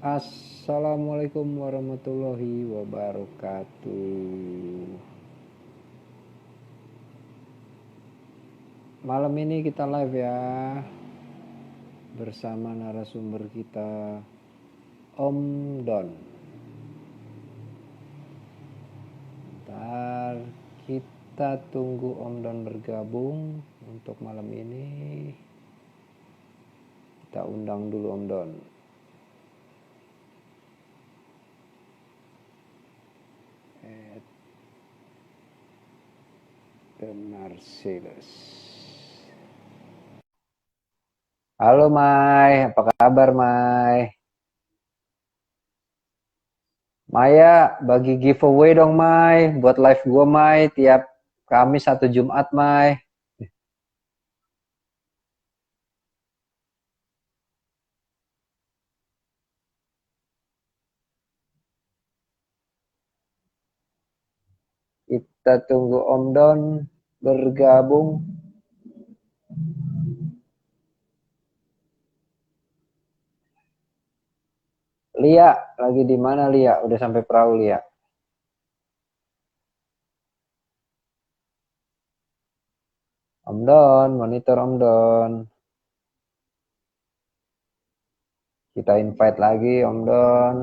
Assalamualaikum warahmatullahi wabarakatuh. Malam ini kita live ya bersama narasumber kita Om Don. Ntar kita tunggu Om Don bergabung untuk malam ini. Kita undang dulu Om Don. The Marcellus. Halo Mai, apa kabar Mai? Maya, bagi giveaway dong Mai, buat live gue Mai, tiap Kamis atau Jumat Mai. Kita tunggu Om Don bergabung. Lia, lagi di mana Lia? Udah sampai perahu Lia? Om Don, monitor Om Don. Kita invite lagi Om Don.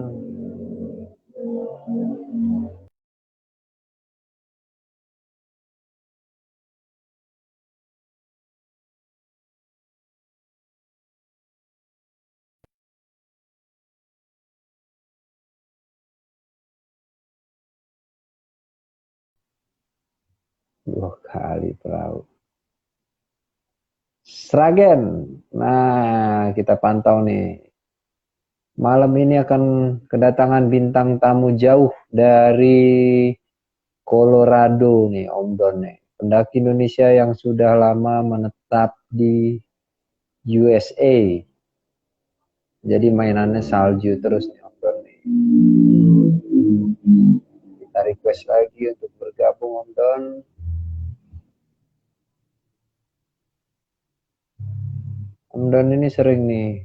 Dua kali perahu. Sragen. Nah, kita pantau nih. Malam ini akan kedatangan bintang tamu jauh dari Colorado nih Om Don nih. Pendaki Indonesia yang sudah lama menetap di USA. Jadi mainannya salju terus nih Om Don nih. Kita request lagi untuk bergabung Om Don. Om Don ini sering nih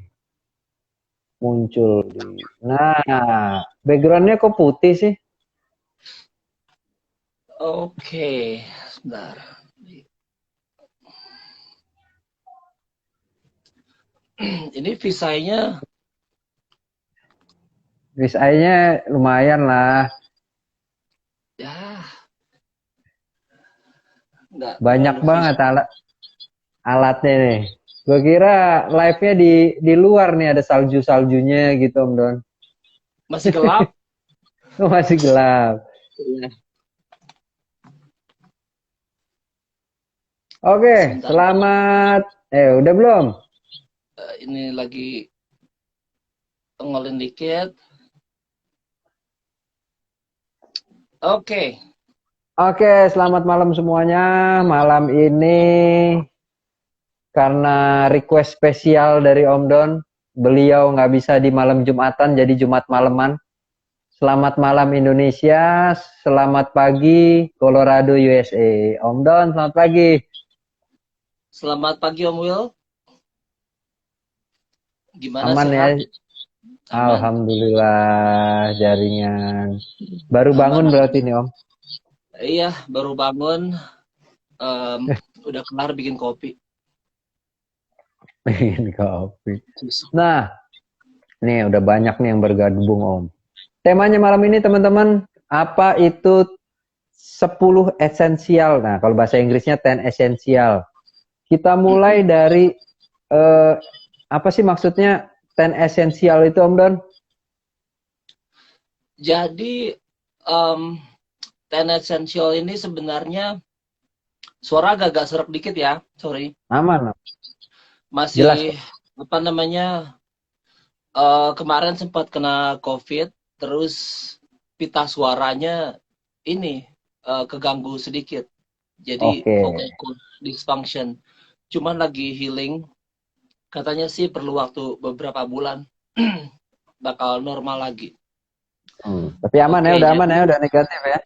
muncul di. Nah, backgroundnya kok putih sih? Oke, sebentar. Ini visanya Visanya lumayan lah. ya nggak Banyak terlalu banget alatnya nih. Gue kira live-nya di luar nih ada salju-saljunya gitu Om Don. masih gelap. Masih gelap. Ya, Oke, sebentar. selamat. Udah belum? Ini lagi ngolin dikit. Oke, Oke, selamat malam semuanya. Malam ini karena request spesial dari Om Don, beliau nggak bisa di malam Jumatan, jadi Jumat malaman. Selamat malam Indonesia, selamat pagi Colorado USA. Om Don, selamat pagi. selamat pagi Om Will. Gimana Aman ya? sehat? Aman. Alhamdulillah jaringan. Baru bangun Aman. berarti nih Om? Iya, baru bangun. Udah kelar bikin kopi. Bikin kopi. Nah, nih udah banyak nih yang bergabung Om. Temanya malam ini teman-teman, apa itu 10 esensial? Nah, kalau bahasa Inggrisnya 10 esensial. Kita mulai dari apa sih maksudnya 10 esensial itu Om Don? Jadi, ten essential ini sebenarnya suara agak serak dikit ya, sorry. Aman. Jelas. Masih apa namanya? Kemarin sempat kena COVID, terus pita suaranya ini keganggu sedikit. Jadi Oke. vocal cord dysfunction. Cuman lagi healing. Katanya sih perlu waktu beberapa bulan bakal normal lagi. Tapi aman ya, Oke, udah aman jadi ya, udah negatif ya.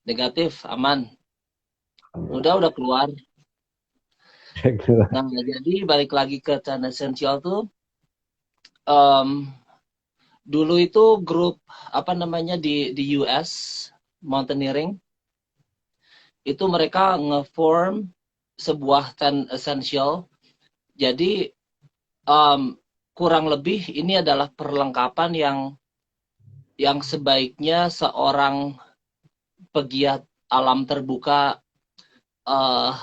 negatif aman. Udah keluar. Nah, jadi balik lagi ke ten essential tuh Dulu itu grup apa namanya di US mountaineering itu mereka nge-form sebuah 10 essential. Jadi kurang lebih ini adalah perlengkapan yang sebaiknya seorang pegiat alam terbuka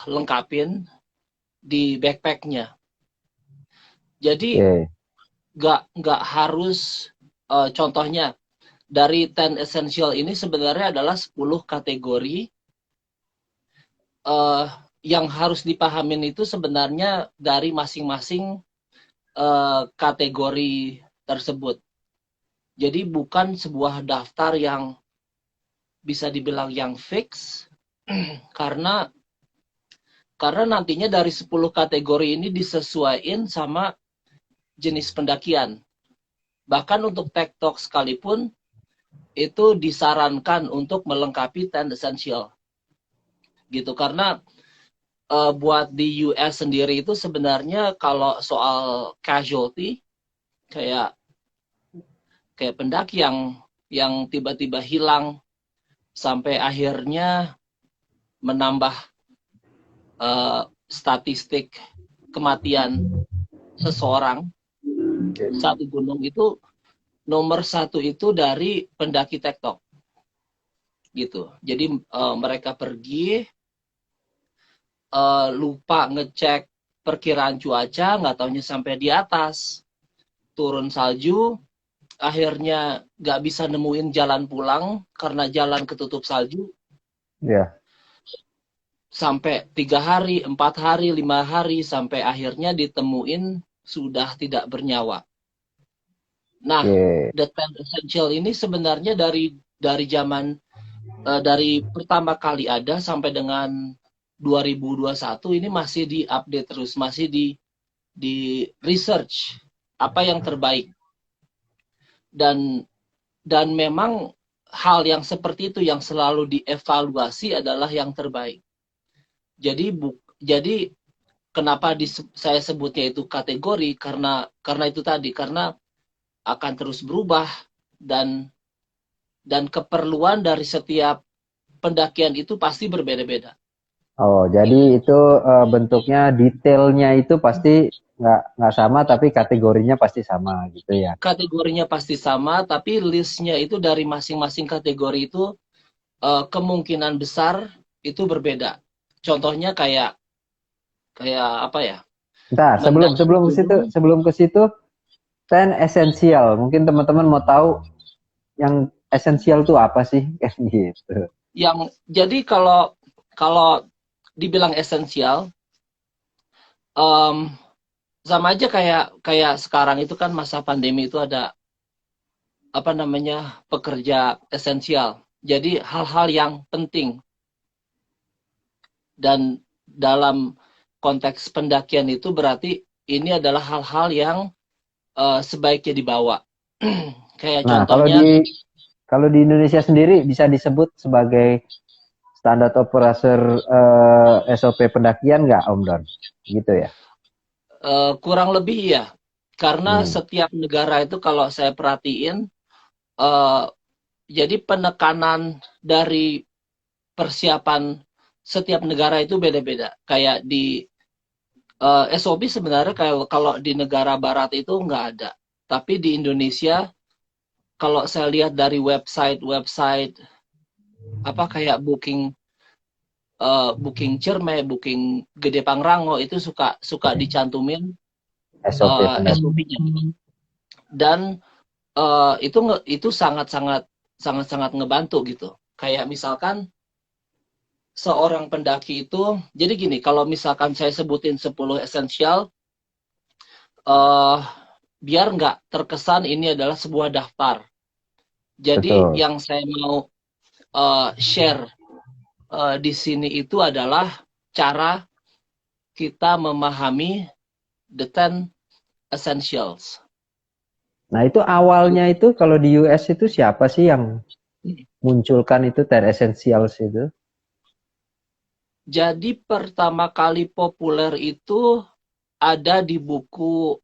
lengkapin di backpacknya. Jadi Oke. nggak harus contohnya dari 10 essential ini sebenarnya adalah 10 kategori yang harus dipahamin itu sebenarnya dari masing-masing kategori tersebut. Jadi bukan sebuah daftar yang bisa dibilang yang fix karena nantinya dari 10 kategori ini disesuaikan sama jenis pendakian. Bahkan untuk TikTok sekalipun itu disarankan untuk melengkapi 10 essential. Gitu karena buat di US sendiri itu sebenarnya kalau soal casualty kayak pendaki yang tiba-tiba hilang sampai akhirnya menambah statistik kematian seseorang satu gunung itu nomor satu itu dari pendaki tektok gitu. Jadi mereka pergi lupa ngecek perkiraan cuaca, nggak taunya sampai di atas turun salju, akhirnya nggak bisa nemuin jalan pulang karena jalan ketutup salju. Ya. Sampai 3 hari, 4 hari, 5 hari sampai akhirnya ditemuin sudah tidak bernyawa. Nah, Oke. The Ten Essential ini sebenarnya dari zaman dari pertama kali ada sampai dengan 2021 ini masih diupdate terus, masih di research apa yang terbaik. Dan memang hal yang seperti itu yang selalu dievaluasi adalah yang terbaik. Jadi kenapa saya sebutnya itu kategori karena itu tadi karena akan terus berubah dan keperluan dari setiap pendakian itu pasti berbeda-beda. Oh, jadi itu bentuknya detailnya itu pasti nggak sama, tapi kategorinya pasti sama gitu ya. Kategorinya pasti sama, tapi listnya itu dari masing-masing kategori itu kemungkinan besar itu berbeda. Contohnya kayak apa ya? Ntar Mendaki gunung sebelum ke situ, ten esensial. Mungkin teman-teman mau tahu yang esensial itu apa sih? Kan gitu. yang jadi kalau kalau dibilang esensial sama aja kayak sekarang itu kan masa pandemi itu ada apa namanya pekerja esensial. Jadi hal-hal yang penting dan dalam konteks pendakian itu berarti ini adalah hal-hal yang sebaiknya dibawa. Kayak Nah, contohnya kalau di Indonesia sendiri bisa disebut sebagai standar operator SOP pendakian nggak, Om Don? Gitu ya. kurang lebih ya, karena Hmm. setiap negara itu kalau saya perhatiin, uh, jadi penekanan dari persiapan setiap negara itu beda-beda. Kayak di SOP sebenarnya kalau di negara barat itu nggak ada. Tapi di Indonesia, kalau saya lihat dari website apa kayak booking Cerme, booking Gede Pangrango itu suka dicantumin SOP pendakian. SOP-nya. Dan itu sangat ngebantu gitu. Kayak misalkan seorang pendaki itu, jadi gini, kalau misalkan saya sebutin 10 esensial, uh, biar nggak terkesan ini adalah sebuah daftar. Jadi Betul. yang saya mau share di sini itu adalah cara kita memahami the 10 essentials. Nah, itu awalnya itu kalau di US itu siapa sih yang munculkan itu ten essentials itu? Jadi pertama kali populer itu ada di buku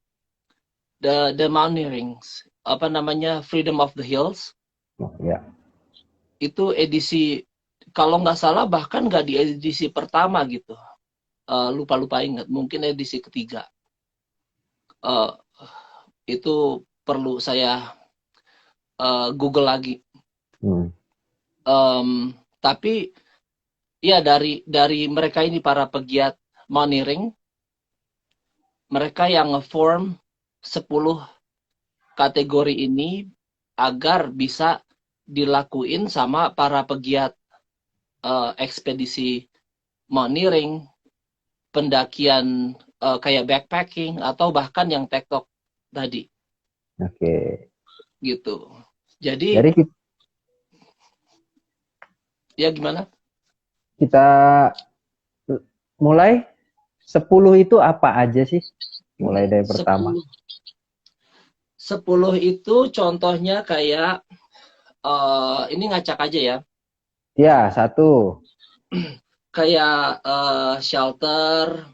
the Mountaineerings, apa namanya, Freedom of the Hills, Oh, ya. itu edisi, kalau nggak salah bahkan nggak di edisi pertama gitu. Lupa-lupa ingat, mungkin edisi ketiga. Eh, itu perlu saya Google lagi. Hmm. Tapi ya dari mereka ini, para pegiat mountaineering, mereka yang nge-form 10 kategori ini agar bisa dilakuin sama para pegiat ekspedisi mountaineering, pendakian kayak backpacking, atau bahkan yang tektok tadi Oke. gitu. Jadi Jadi ya gimana? kita mulai 10 itu apa aja sih? Mulai dari pertama. 10 10 itu contohnya kayak ini ngacak aja ya. Ya, satu. Kayak shelter,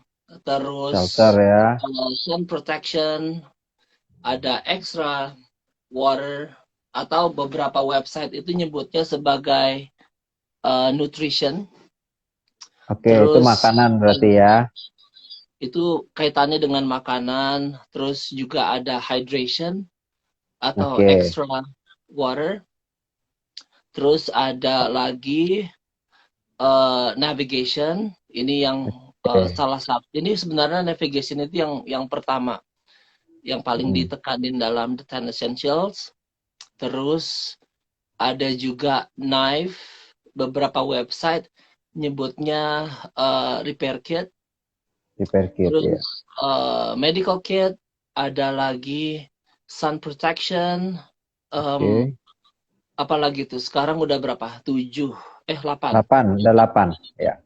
terus Shelter ya. sun protection, ada extra water, atau beberapa website itu nyebutnya sebagai nutrition. Oke, itu Terus makanan berarti ya. itu kaitannya dengan makanan, terus juga ada hydration atau Oke. extra water. Terus ada lagi navigation, ini yang Oke. salah satu. Ini sebenarnya navigation itu yang pertama, yang paling Hmm. ditekanin dalam The 10 Essentials. Terus ada juga knife, beberapa website nyebutnya repair kit. Repair kit ya. Terus medical kit, ada lagi sun protection, Oke. apalagi tuh sekarang udah berapa? 7, 8. 8, udah 8 ya.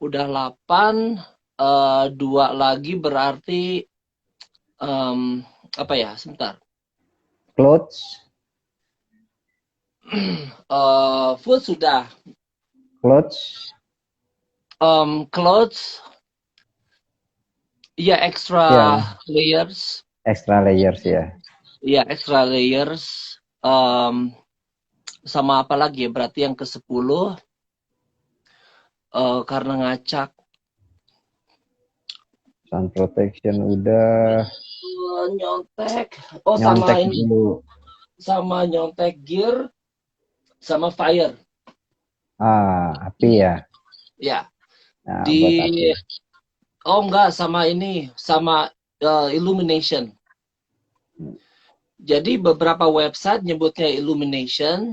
Udah 8, 2 lagi berarti apa ya? Sebentar. Clothes, Food sudah. clothes, Clothes, ya extra ya, layers. extra layers ya. Ya extra layers. Sama apa lagi ya? Berarti yang ke-10 karena ngacak. Sun protection udah. Nyontek. Oh, Nyontek sama ini. dulu. Sama nyontek gear, sama fire. Api ya. Ya. Nah, Di buat api. Oh enggak, sama ini, sama illumination. Jadi beberapa website nyebutnya illumination,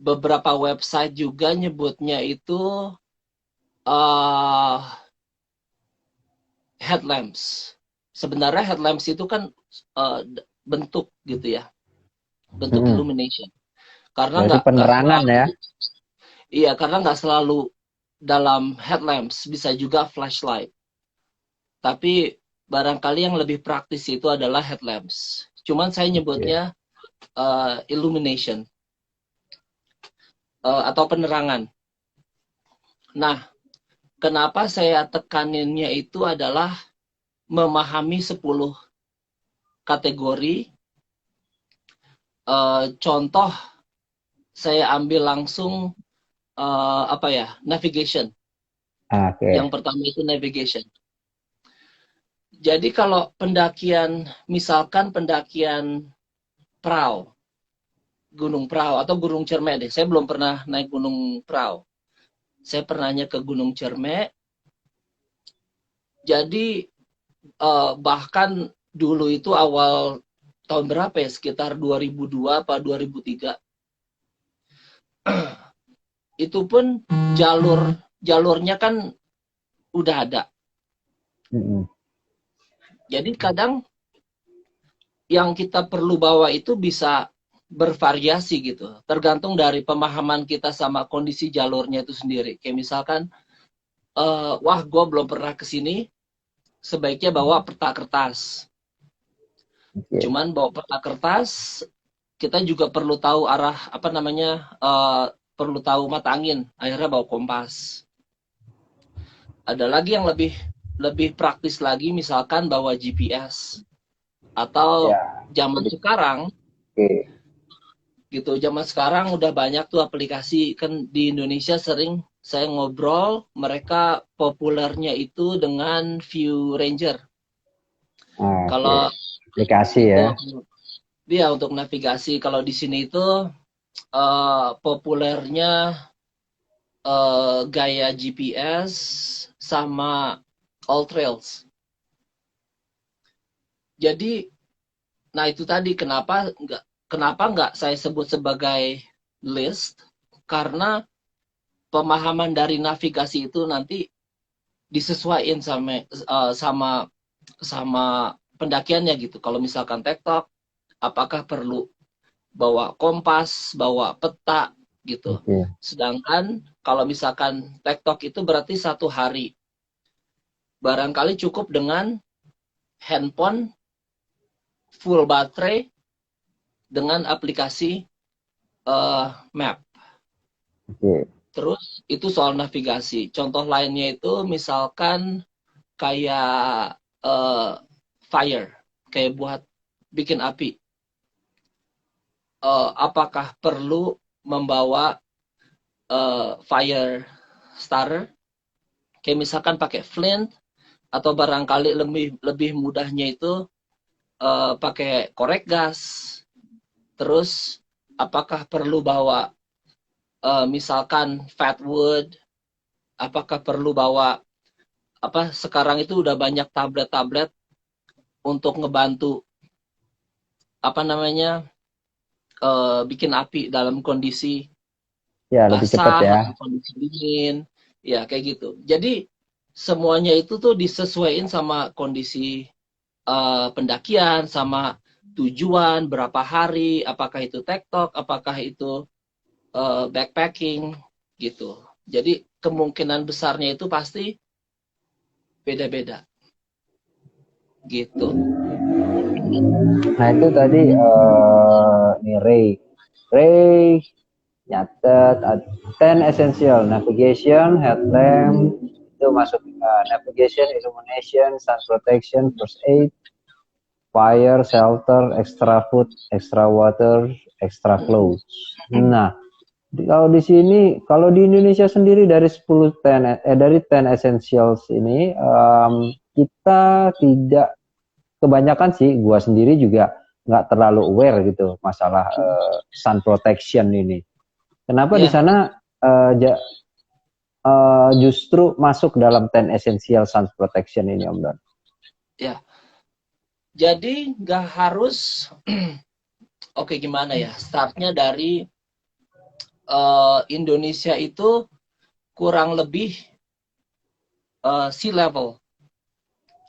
beberapa website juga nyebutnya itu uh, headlamps. Sebenarnya headlamps itu kan bentuk gitu ya, bentuk Mm-mm. illumination. Karena Berarti nggak penerangan selalu, ya. iya, karena nggak selalu dalam headlamps, bisa juga flashlight. Tapi barangkali yang lebih praktis itu adalah headlamps. Cuman saya Oke. nyebutnya illumination atau penerangan. Nah, kenapa saya tekaninnya itu adalah memahami 10 kategori. Contoh saya ambil langsung apa ya, navigation. Yang Oke. pertama itu navigation. Jadi kalau pendakian, misalkan pendakian Prau, Gunung Prau atau Gunung Cermek deh. Saya belum pernah naik Gunung Prau. Saya pernahnya ke Gunung Cermek. Jadi bahkan dulu itu awal tahun berapa ya? Sekitar 2002 apa 2003. Itu pun jalurnya kan udah ada. Mm-mm. Jadi kadang yang kita perlu bawa itu bisa bervariasi gitu. Tergantung dari pemahaman kita sama kondisi jalurnya itu sendiri. Kayak misalkan, wah gue belum pernah ke sini, sebaiknya bawa peta kertas. Oke. Cuman bawa peta kertas, kita juga perlu tahu arah, apa namanya, perlu tahu mata angin. Akhirnya bawa kompas. Ada lagi yang lebih lebih praktis lagi, misalkan bawa GPS. Atau Ya. zaman Jadi, sekarang oke. gitu, zaman sekarang udah banyak tuh aplikasi, kan di Indonesia sering saya ngobrol, mereka populernya itu dengan View Ranger. Oke. Kalau Aplikasi itu ya. dia untuk navigasi, kalau di sini itu populernya gaya GPS sama All Trails. Jadi, nah itu tadi kenapa nggak saya sebut sebagai list, karena pemahaman dari navigasi itu nanti disesuaikan sama sama pendakiannya gitu. Kalau misalkan tektok, apakah perlu bawa kompas, bawa peta gitu. Oke. Sedangkan kalau misalkan tektok itu berarti 1 hari. Barangkali cukup dengan handphone full baterai dengan aplikasi map. Oke. Terus itu soal navigasi. Contoh lainnya itu misalkan kayak fire, kayak buat bikin api. Apakah perlu membawa fire starter? Kayak misalkan pakai flint, atau barangkali lebih lebih mudahnya itu pakai korek gas. Terus apakah perlu bawa misalkan fat wood? Apakah perlu bawa apa? Sekarang itu udah banyak tablet-tablet untuk ngebantu apa namanya bikin api dalam kondisi Ya, lebih cepat basah ya. atau kondisi dingin, ya kayak gitu. Jadi semuanya itu tuh disesuaikan sama kondisi pendakian, sama tujuan, berapa hari, apakah itu tektok, apakah itu backpacking, gitu. Jadi kemungkinan besarnya itu pasti beda-beda, gitu. Nah, itu tadi nih Ray. Ray nyatet 10 essential navigation, headlamp itu masuk navigation, illumination, sun protection, first aid, fire, shelter, extra food, extra water, extra clothes. Nah, kalau di sini, kalau di Indonesia sendiri dari 10 essentials ini kita tidak kebanyakan sih, gua sendiri juga nggak terlalu aware gitu masalah sun protection ini. Kenapa di Ya, sana justru masuk dalam 10 essential sun protection ini, Om Don? ya. Jadi nggak harus, oke gimana ya, startnya dari Indonesia itu kurang lebih sea level.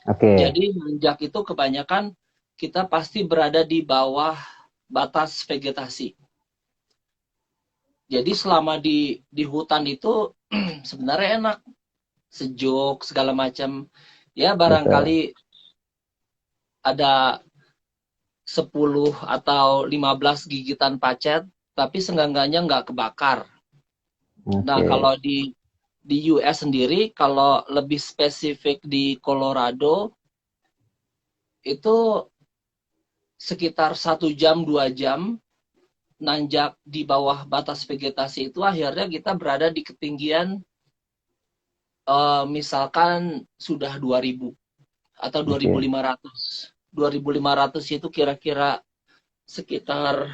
Oke, Jadi menanjak itu kebanyakan kita pasti berada di bawah batas vegetasi. Jadi selama di hutan itu sebenarnya enak, sejuk segala macam. Ya betul. barangkali ada 10 atau 15 gigitan pacet, tapi seenggak-enggaknya nggak kebakar. Nah, Oke, kalau di US sendiri, kalau lebih spesifik di Colorado, itu sekitar 1 jam 2 jam nanjak di bawah batas vegetasi itu, akhirnya kita berada di ketinggian misalkan sudah 2000 atau oke. 2500. 2500 itu kira-kira sekitar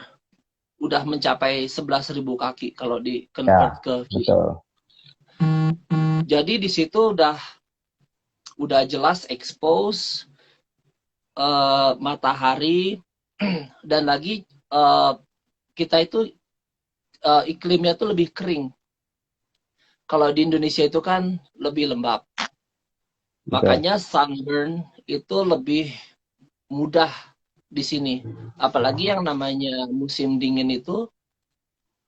udah mencapai 11.000 kaki kalau di convert Ya, ke feet. betul. Jadi di situ udah jelas expose matahari, dan lagi kita itu iklimnya tuh lebih kering. Kalau di Indonesia itu kan lebih lembab. Betul. Makanya sunburn itu lebih mudah di sini. Apalagi yang namanya musim dingin itu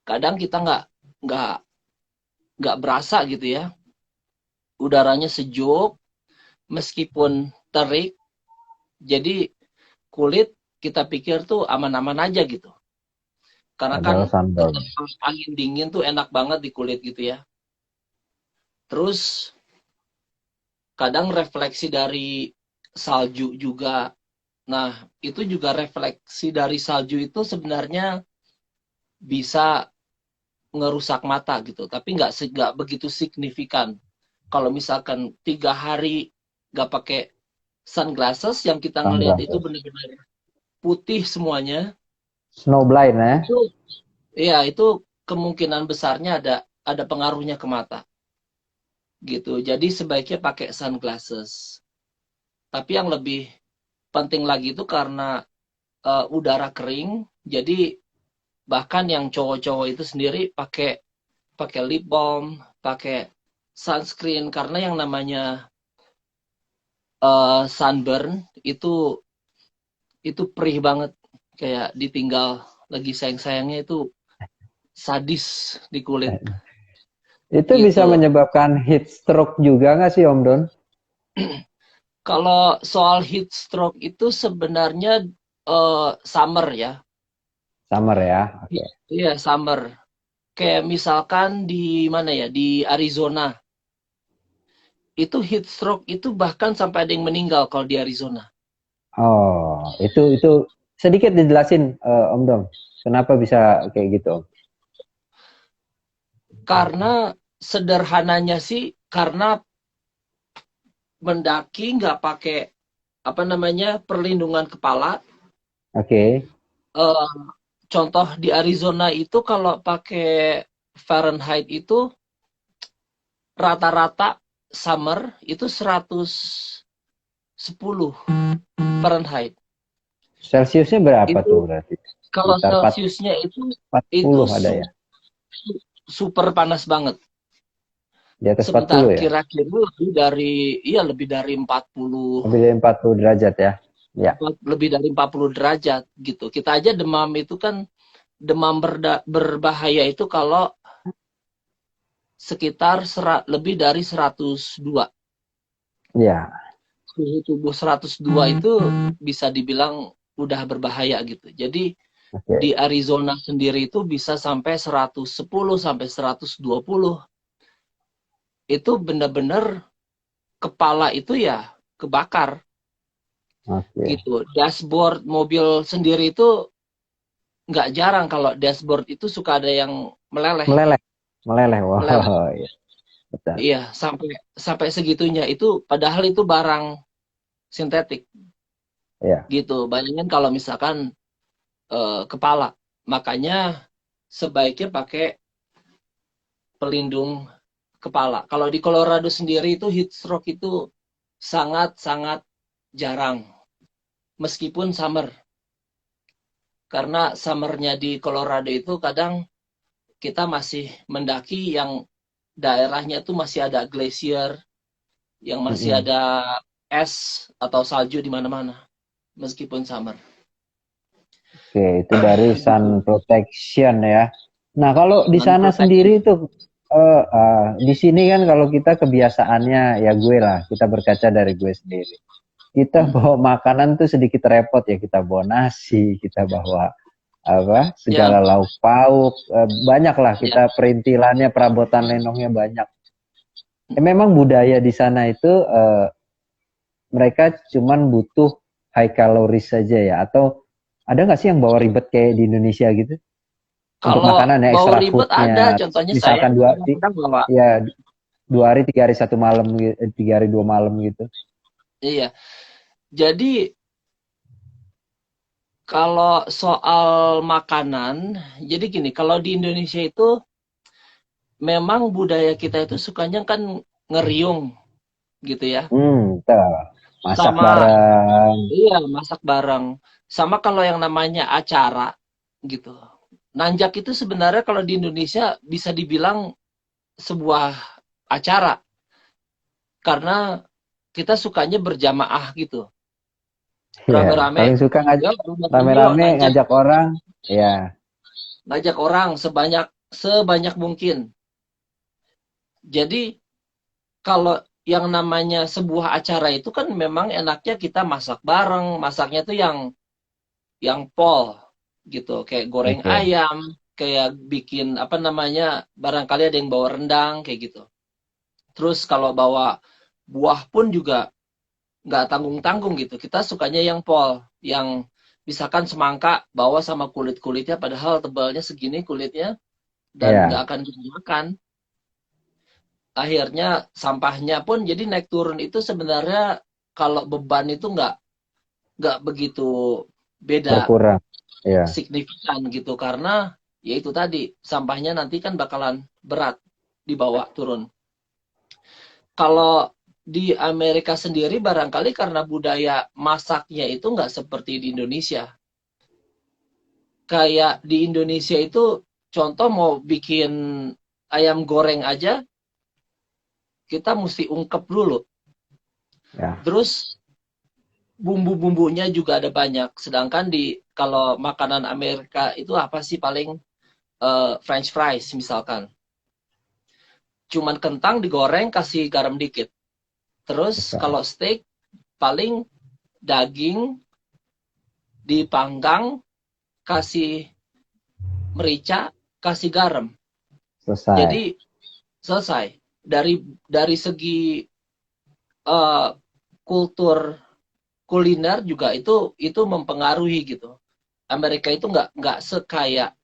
kadang kita nggak nggak berasa gitu ya. Udaranya sejuk meskipun terik. Jadi kulit kita pikir tuh aman-aman aja gitu. Karena kan Adalah sunburn. ketemu angin dingin tuh enak banget di kulit gitu ya. Terus kadang refleksi dari salju juga Nah, itu juga refleksi dari salju itu sebenarnya bisa ngerusak mata gitu, tapi nggak begitu signifikan. Kalau misalkan 3 hari nggak pakai sunglasses, yang kita ngelihat itu Sunglasses. benar-benar putih semuanya, Snow blind ya. itu ya itu kemungkinan besarnya ada pengaruhnya ke mata gitu. Jadi sebaiknya pakai sunglasses. Tapi yang lebih penting lagi itu karena udara kering, jadi bahkan yang cowok-cowok itu sendiri pakai pakai lip balm, pakai sunscreen, karena yang namanya sunburn itu perih banget, kayak ditinggal lagi sayang-sayangnya, itu sadis di kulit Itu bisa gitu. menyebabkan heat stroke juga nggak sih Om Don? Kalau soal heat stroke itu sebenarnya summer ya. Summer ya. Oke. Iya, summer. Kayak misalkan di mana ya, di Arizona. Itu heat stroke itu bahkan sampai ada yang meninggal kalau di Arizona. Oh, itu sedikit dijelasin Om Dong. Kenapa bisa kayak gitu, Om? Karena sederhananya sih, karena mendaki nggak pakai apa namanya perlindungan kepala. Oke. Eh, Contoh di Arizona itu kalau pakai Fahrenheit itu rata-rata summer itu 110 Fahrenheit. Celsiusnya berapa Itu tuh berarti? kalau Sekitar Celsiusnya itu 40 ada ya? super panas banget. Di atas Sebentar, 40 ya? kira-kira lebih dari 40, Lebih dari 40 derajat ya? Ya. lebih dari 40 derajat gitu. Kita aja demam itu kan, demam berbahaya itu kalau sekitar lebih dari 102. Ya. Suhu tubuh 102 itu bisa dibilang udah berbahaya gitu. Jadi di Oke. Arizona sendiri itu bisa sampai 110 sampai 120. Itu benar-benar kepala itu ya kebakar Oke. gitu. Dashboard mobil sendiri itu nggak jarang kalau dashboard itu suka ada yang meleleh, Meleleh. Meleleh. meleleh. Wow, iya. Betul. Iya, sampai sampai segitunya. Itu padahal itu barang sintetik Ya. gitu. Bayangin kalau misalkan kepala. Makanya sebaiknya pakai pelindung kepala. Kalau di Colorado sendiri itu heat stroke itu sangat-sangat jarang. Meskipun summer. Karena summernya di Colorado itu kadang kita masih mendaki yang daerahnya itu masih ada glacier, yang masih Mm-mm. ada es atau salju di mana-mana, meskipun summer. Oke, itu dari sun Gitu. protection ya. Nah, kalau di Non sana sendiri protection. itu, di sini kan kalau kita kebiasaannya ya gue lah, kita berkaca dari gue sendiri. Kita Hmm. bawa makanan tuh sedikit repot ya, kita bawa nasi, kita bawa apa Ya, segala lauk pauk, banyak lah ya. kita perintilannya, perabotan lenongnya banyak. Memang budaya di sana itu mereka cuman butuh high calories saja ya, atau ada nggak sih yang bawa ribet kayak di Indonesia gitu untuk Kalau makanan ya, bau extra ribet ada, foodnya, contohnya saya misalkan dua kadang-kadang bawa. ya 2 hari 3 hari 1 malam, 3 hari 2 malam gitu. Iya. Jadi kalau soal makanan, jadi gini, kalau di Indonesia itu memang budaya kita itu sukanya kan ngeriung gitu ya. Betul. Masak Sama, bareng. iya, masak bareng. Sama kalau yang namanya acara gitu. Nanjak itu sebenarnya kalau di Indonesia bisa dibilang sebuah acara, karena kita sukanya berjamaah gitu. Iya, Rame-rame, paling suka ya datang yuk rame-rame nanjak. ngajak orang. Ya, Ngajak orang sebanyak sebanyak mungkin. Jadi kalau yang namanya sebuah acara itu kan memang enaknya kita masak bareng, masaknya tuh yang pol gitu, kayak goreng oke. ayam, kayak bikin apa namanya, barangkali ada yang bawa rendang kayak gitu. Terus kalau bawa buah pun juga nggak tanggung-tanggung gitu. Kita sukanya yang pol, yang misalkan semangka bawa sama kulit-kulitnya, padahal tebalnya segini kulitnya dan nggak Iya, akan kita makan. Akhirnya sampahnya pun jadi naik turun itu sebenarnya kalau beban itu nggak begitu beda berkurang. Iya, signifikan gitu karena ya itu tadi sampahnya nanti kan bakalan berat dibawa turun. Kalau di Amerika sendiri barangkali karena budaya masaknya itu nggak seperti di Indonesia. Kayak di Indonesia itu contoh mau bikin ayam goreng aja kita mesti ungkep dulu. ya, Terus bumbu-bumbunya juga ada banyak. Sedangkan di kalau makanan Amerika itu apa sih paling French fries misalkan. Cuman kentang digoreng kasih garam dikit. Terus selesai. kalau steak paling daging dipanggang kasih merica kasih garam. Selesai. Jadi selesai. Dari segi uh, kultur kuliner juga itu mempengaruhi gitu. Amerika itu nggak sekaya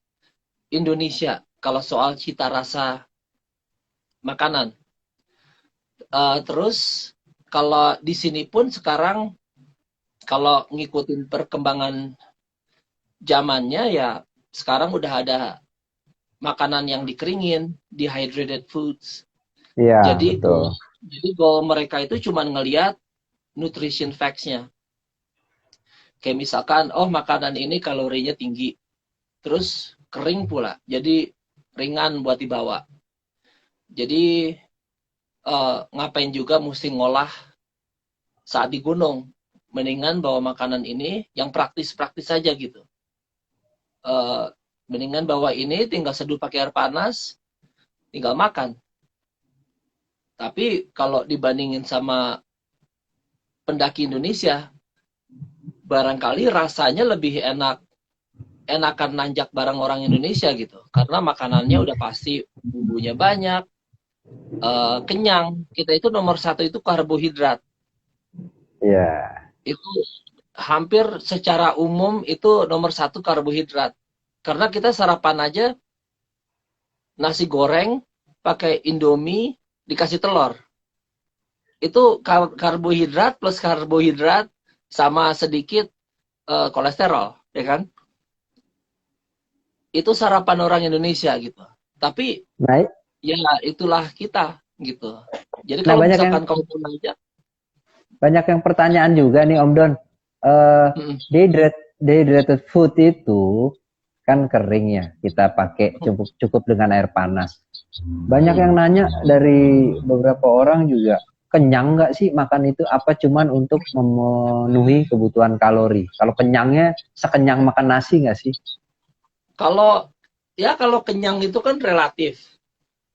Indonesia kalau soal cita rasa makanan. Terus kalau di sini pun sekarang kalau ngikutin perkembangan zamannya ya sekarang udah ada makanan yang dikeringin, dehydrated foods. Iya, Jadi betul. goal mereka itu cuma ngelihat nutrition facts-nya. Kayak misalkan, oh makanan ini kalorinya tinggi, terus kering pula, jadi ringan buat dibawa. Jadi ngapain juga mesti ngolah saat di gunung. Mendingan bawa makanan ini yang praktis-praktis saja gitu. Eh, Mendingan bawa ini tinggal seduh pakai air panas, tinggal makan. Tapi kalau dibandingin sama pendaki Indonesia, barangkali rasanya lebih enakan nanjak barang orang Indonesia gitu. Karena makanannya udah pasti bumbunya banyak, kenyang. Kita itu nomor satu itu karbohidrat. Iya, Itu hampir secara umum itu nomor satu karbohidrat. Karena kita sarapan aja nasi goreng pakai Indomie dikasih telur. Itu karbohidrat plus karbohidrat sama sedikit kolesterol, ya kan? Itu sarapan orang Indonesia gitu. Tapi nah, ya itulah kita gitu. Jadi nah kalau banyak yang misalkan kamu aja, pertanyaan juga nih Om Don. Dehydrated food itu kan kering ya, kita pakai cukup dengan air panas. Banyak yang nanya dari beberapa orang juga, kenyang nggak sih makan itu? Apa cuman untuk memenuhi kebutuhan kalori? Kalau kenyangnya sekenyang makan nasi nggak sih? kalau kenyang itu kan relatif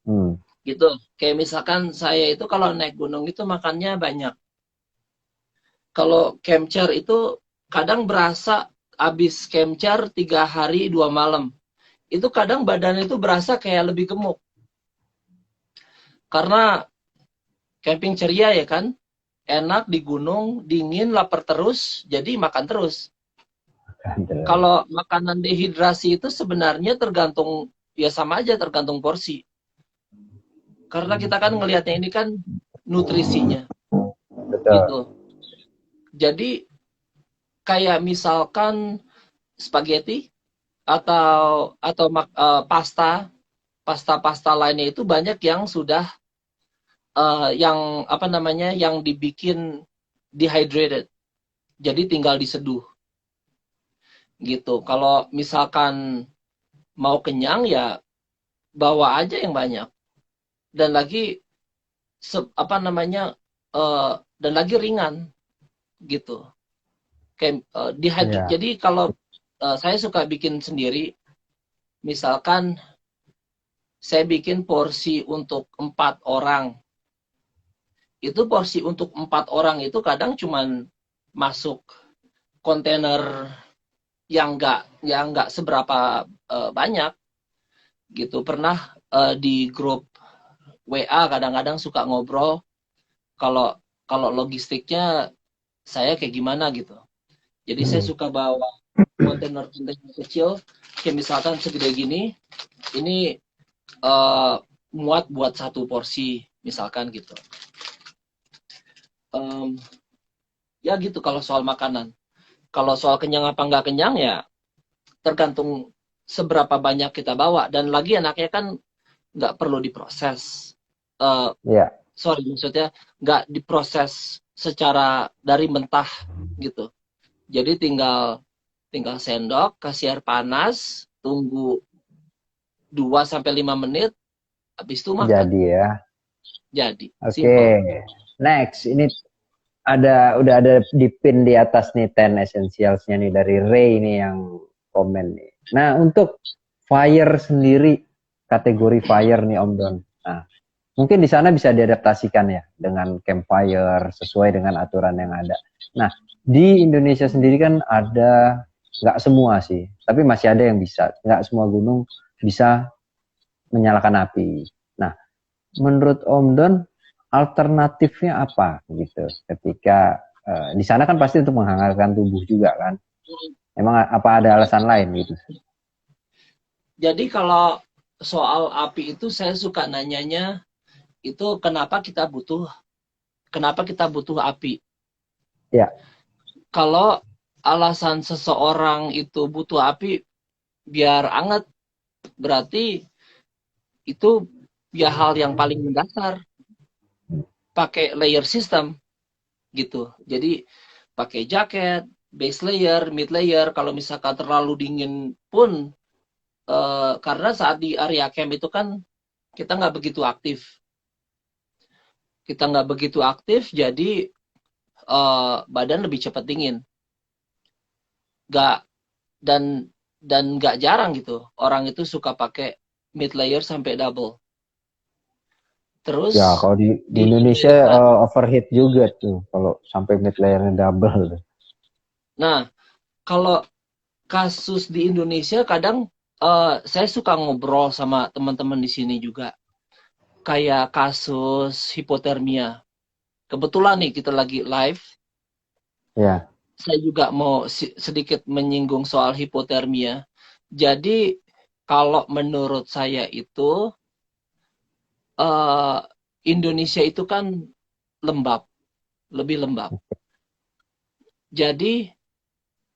Hmm. gitu. Kayak misalkan saya itu kalau naik gunung itu makannya banyak. Kalau camcher itu kadang berasa habis camcher 3 hari 2 malam. Itu kadang badan itu berasa kayak lebih gemuk. Karena camping ceria ya kan, enak di gunung, dingin, lapar terus, jadi makan terus. Kalau makanan dehidrasi itu sebenarnya tergantung, ya sama aja tergantung porsi. Karena kita kan ngelihatnya ini kan nutrisinya Betul. gitu. Jadi kayak misalkan spaghetti atau pasta lainnya itu banyak yang sudah yang apa namanya yang dibikin dehydrated. Jadi tinggal diseduh gitu. Kalau misalkan mau kenyang ya bawa aja yang banyak. Dan lagi apa namanya dan lagi ringan gitu. Kayak Iya. jadi kalau saya suka bikin sendiri, misalkan saya bikin porsi untuk 4 orang. Itu porsi untuk 4 orang itu kadang cuman masuk kontainer yang nggak seberapa banyak gitu. Pernah di grup WA kadang-kadang suka ngobrol kalau kalau logistiknya saya kayak gimana gitu. Jadi saya suka bawa kontainer-kontainer kecil, kayak misalkan segede gini, ini muat buat satu porsi, misalkan gitu. Um, ya gitu kalau soal makanan. Kalau soal kenyang apa nggak kenyang ya tergantung seberapa banyak kita bawa. Dan lagi anaknya kan nggak perlu diproses. Uh, Ya, sorry maksudnya nggak diproses secara dari mentah gitu. Jadi tinggal tinggal sendok, kasih air panas, tunggu 2 sampai 5 menit, habis itu makan. jadi ya. Jadi Oke, simple. next. Ini udah ada di pin di atas nih 10 essentialsnya nih dari Ray nih yang komen nih. Nah, untuk fire sendiri, kategori fire nih Om Don. Nah, mungkin di sana bisa diadaptasikan ya dengan campfire sesuai dengan aturan yang ada. Nah, di Indonesia sendiri kan ada, nggak semua sih, tapi masih ada yang bisa. Nggak semua gunung bisa menyalakan api. Nah, menurut Om Don, alternatifnya apa gitu? Ketika di sana kan pasti untuk menghangatkan tubuh juga kan? Emang apa ada alasan lain gitu? Jadi kalau soal api itu saya suka nanyanya itu kenapa kita butuh api? Ya, Kalau alasan seseorang itu butuh api biar anget, berarti itu ya hal yang paling mendasar. Pakai layer system gitu. Jadi pakai jaket, base layer, mid layer. Kalau misalkan terlalu dingin pun, karena saat di area camp itu kan kita nggak begitu aktif. Kita nggak begitu aktif, jadi badan lebih cepat dingin. Nggak dan dan nggak jarang gitu. Orang itu suka pakai mid layer sampai double. ya Terus kalau di di Indonesia nah, overheat juga tuh kalau sampai mid layernya double. nah kalau kasus di Indonesia kadang saya suka ngobrol sama teman-teman di sini juga. Kayak kasus hipotermia. Kebetulan nih kita lagi live, Ya, saya juga mau sedikit menyinggung soal hipotermia. Jadi kalau menurut saya itu eh, Indonesia itu kan lembab, lebih lembab. Jadi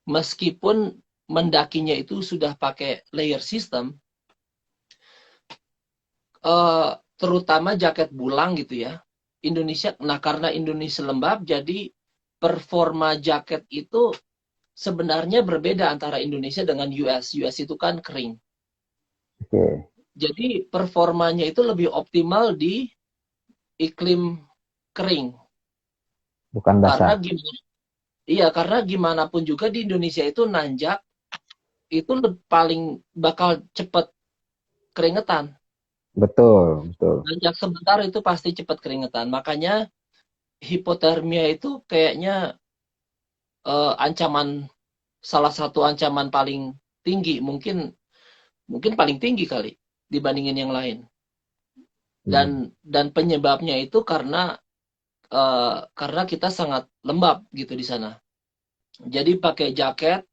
meskipun mendakinya itu sudah pakai layer system, terutama jaket bulang gitu ya. Indonesia, nah karena Indonesia lembab, jadi performa jaket itu sebenarnya berbeda antara Indonesia dengan US. US itu kan kering. oke. Jadi performanya itu lebih optimal di iklim kering. Bukan Karena basah. gimana? Iya, karena gimana pun juga di Indonesia itu nanjak itu paling bakal cepet keringetan. Betul, betul. Nanjak sebentar itu pasti cepet keringetan. Makanya hipotermia itu kayaknya ancaman salah satu ancaman paling tinggi, mungkin mungkin paling tinggi kali dibandingin yang lain. Hmm. Dan penyebabnya itu karena kita sangat lembab gitu di sana. Jadi pakai jaket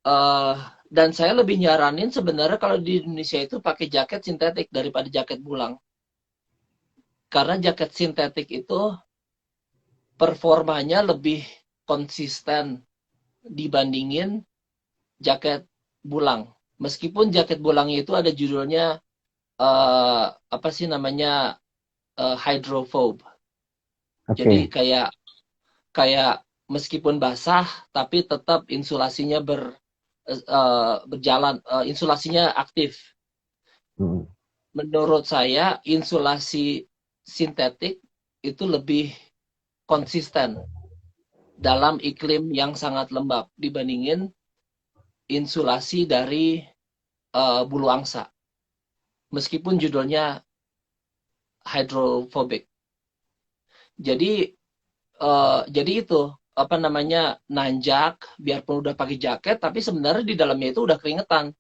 uh, dan saya lebih nyaranin sebenarnya kalau di Indonesia itu pakai jaket sintetik daripada jaket bulang. Karena jaket sintetik itu performanya lebih konsisten dibandingin jaket bulang. Meskipun jaket bulangnya itu ada judulnya apa sih namanya hydrophobe. Jadi Oke. kayak kayak meskipun basah tapi tetap insulasinya berjalan, insulasinya aktif. Hmm. Menurut saya insulasi sintetik itu lebih konsisten dalam iklim yang sangat lembab dibandingin insulasi dari bulu angsa. Meskipun judulnya hydrophobic. Jadi itu apa namanya nanjak biarpun udah pakai jaket tapi sebenarnya di dalamnya itu udah keringetan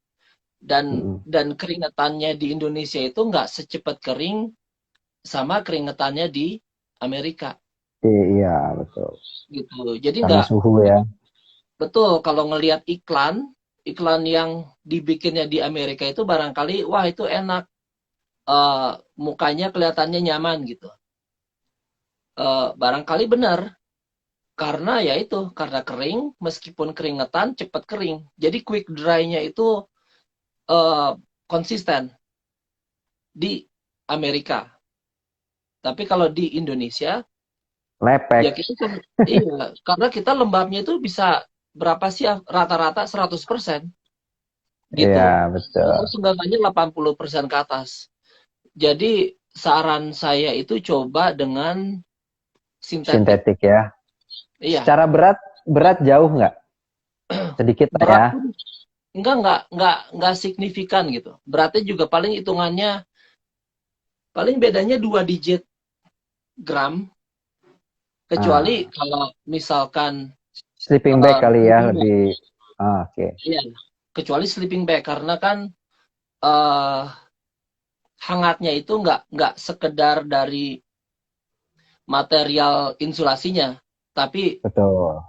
dan Hmm. dan keringetannya di Indonesia itu nggak secepat kering sama keringetannya di Amerika. Iya, betul. gitu. Jadi Karena nggak suhu ya. betul kalau ngelihat iklan yang dibikinnya di Amerika itu barangkali wah itu enak, mukanya kelihatannya nyaman gitu. Barangkali benar karena ya itu karena kering, meskipun keringetan cepat kering. Jadi quick dry-nya itu eh, konsisten di Amerika. Tapi kalau di Indonesia ya Lepek. kita kan iya karena kita lembabnya itu bisa berapa sih ya, rata-rata 100% Iya, gitu. betul. Atau seenggaknya 80% ke atas. Jadi saran saya itu coba dengan sintetik. Sintetik ya. Iya, Secara berat, berat jauh nggak? Sedikit lah ya. berat pun enggak signifikan gitu. Beratnya juga paling hitungannya paling bedanya 2 digit gram, kecuali Ah, kalau misalkan sleeping bag kali ya sleeping bag. lebih. Ah, oke. Iya, kecuali sleeping bag karena kan eh hangatnya itu nggak sekedar dari material insulasinya, tapi Betul.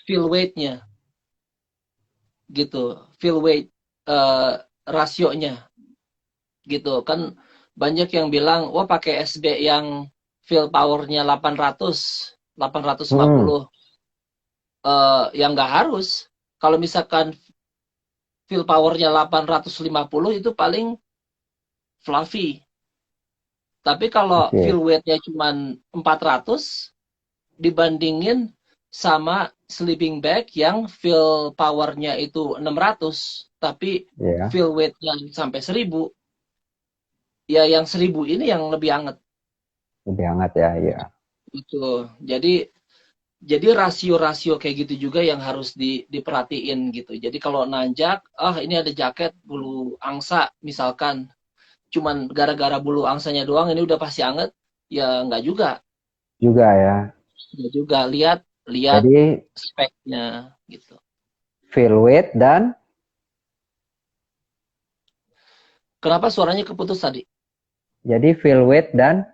feel weight-nya gitu, feel weight eh, rasionya gitu kan banyak yang bilang wah pakai SB yang feel powernya 800 Hmm, 850 yang nggak harus kalau misalkan feel powernya 850 itu paling fluffy tapi kalau oke. feel weight-nya cuma 400 dibandingin sama sleeping bag yang feel powernya itu 600 tapi Ya, feel weight-nya sampai 1000 ya yang 1000 ini yang lebih hangat lebih hangat ya, ya. gitu jadi rasio-rasio kayak gitu juga yang harus diperhatiin gitu jadi kalau nanjak ini ada jaket bulu angsa misalkan cuman gara-gara bulu angsanya doang ini udah pasti hangat ya nggak juga Juga ya. nggak juga lihat lihat Jadi speknya gitu. feel weight dan Kenapa suaranya keputus tadi? jadi feel weight dan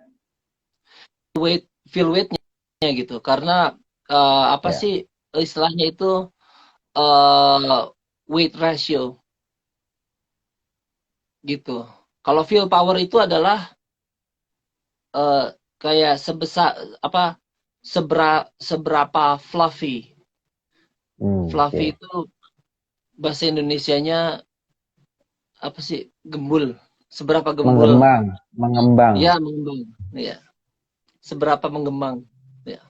Feel weight-nya gitu. Karena apa ya. sih istilahnya itu uh, weight ratio gitu. Kalau feel power itu adalah uh, kayak apa seberapa fluffy. Fluffy Oke. itu bahasa Indonesianya apa sih? Gembul. Seberapa gembul? Mengembang, mengembang. Ya, mengembang. Ya, seberapa mengembang. Ya.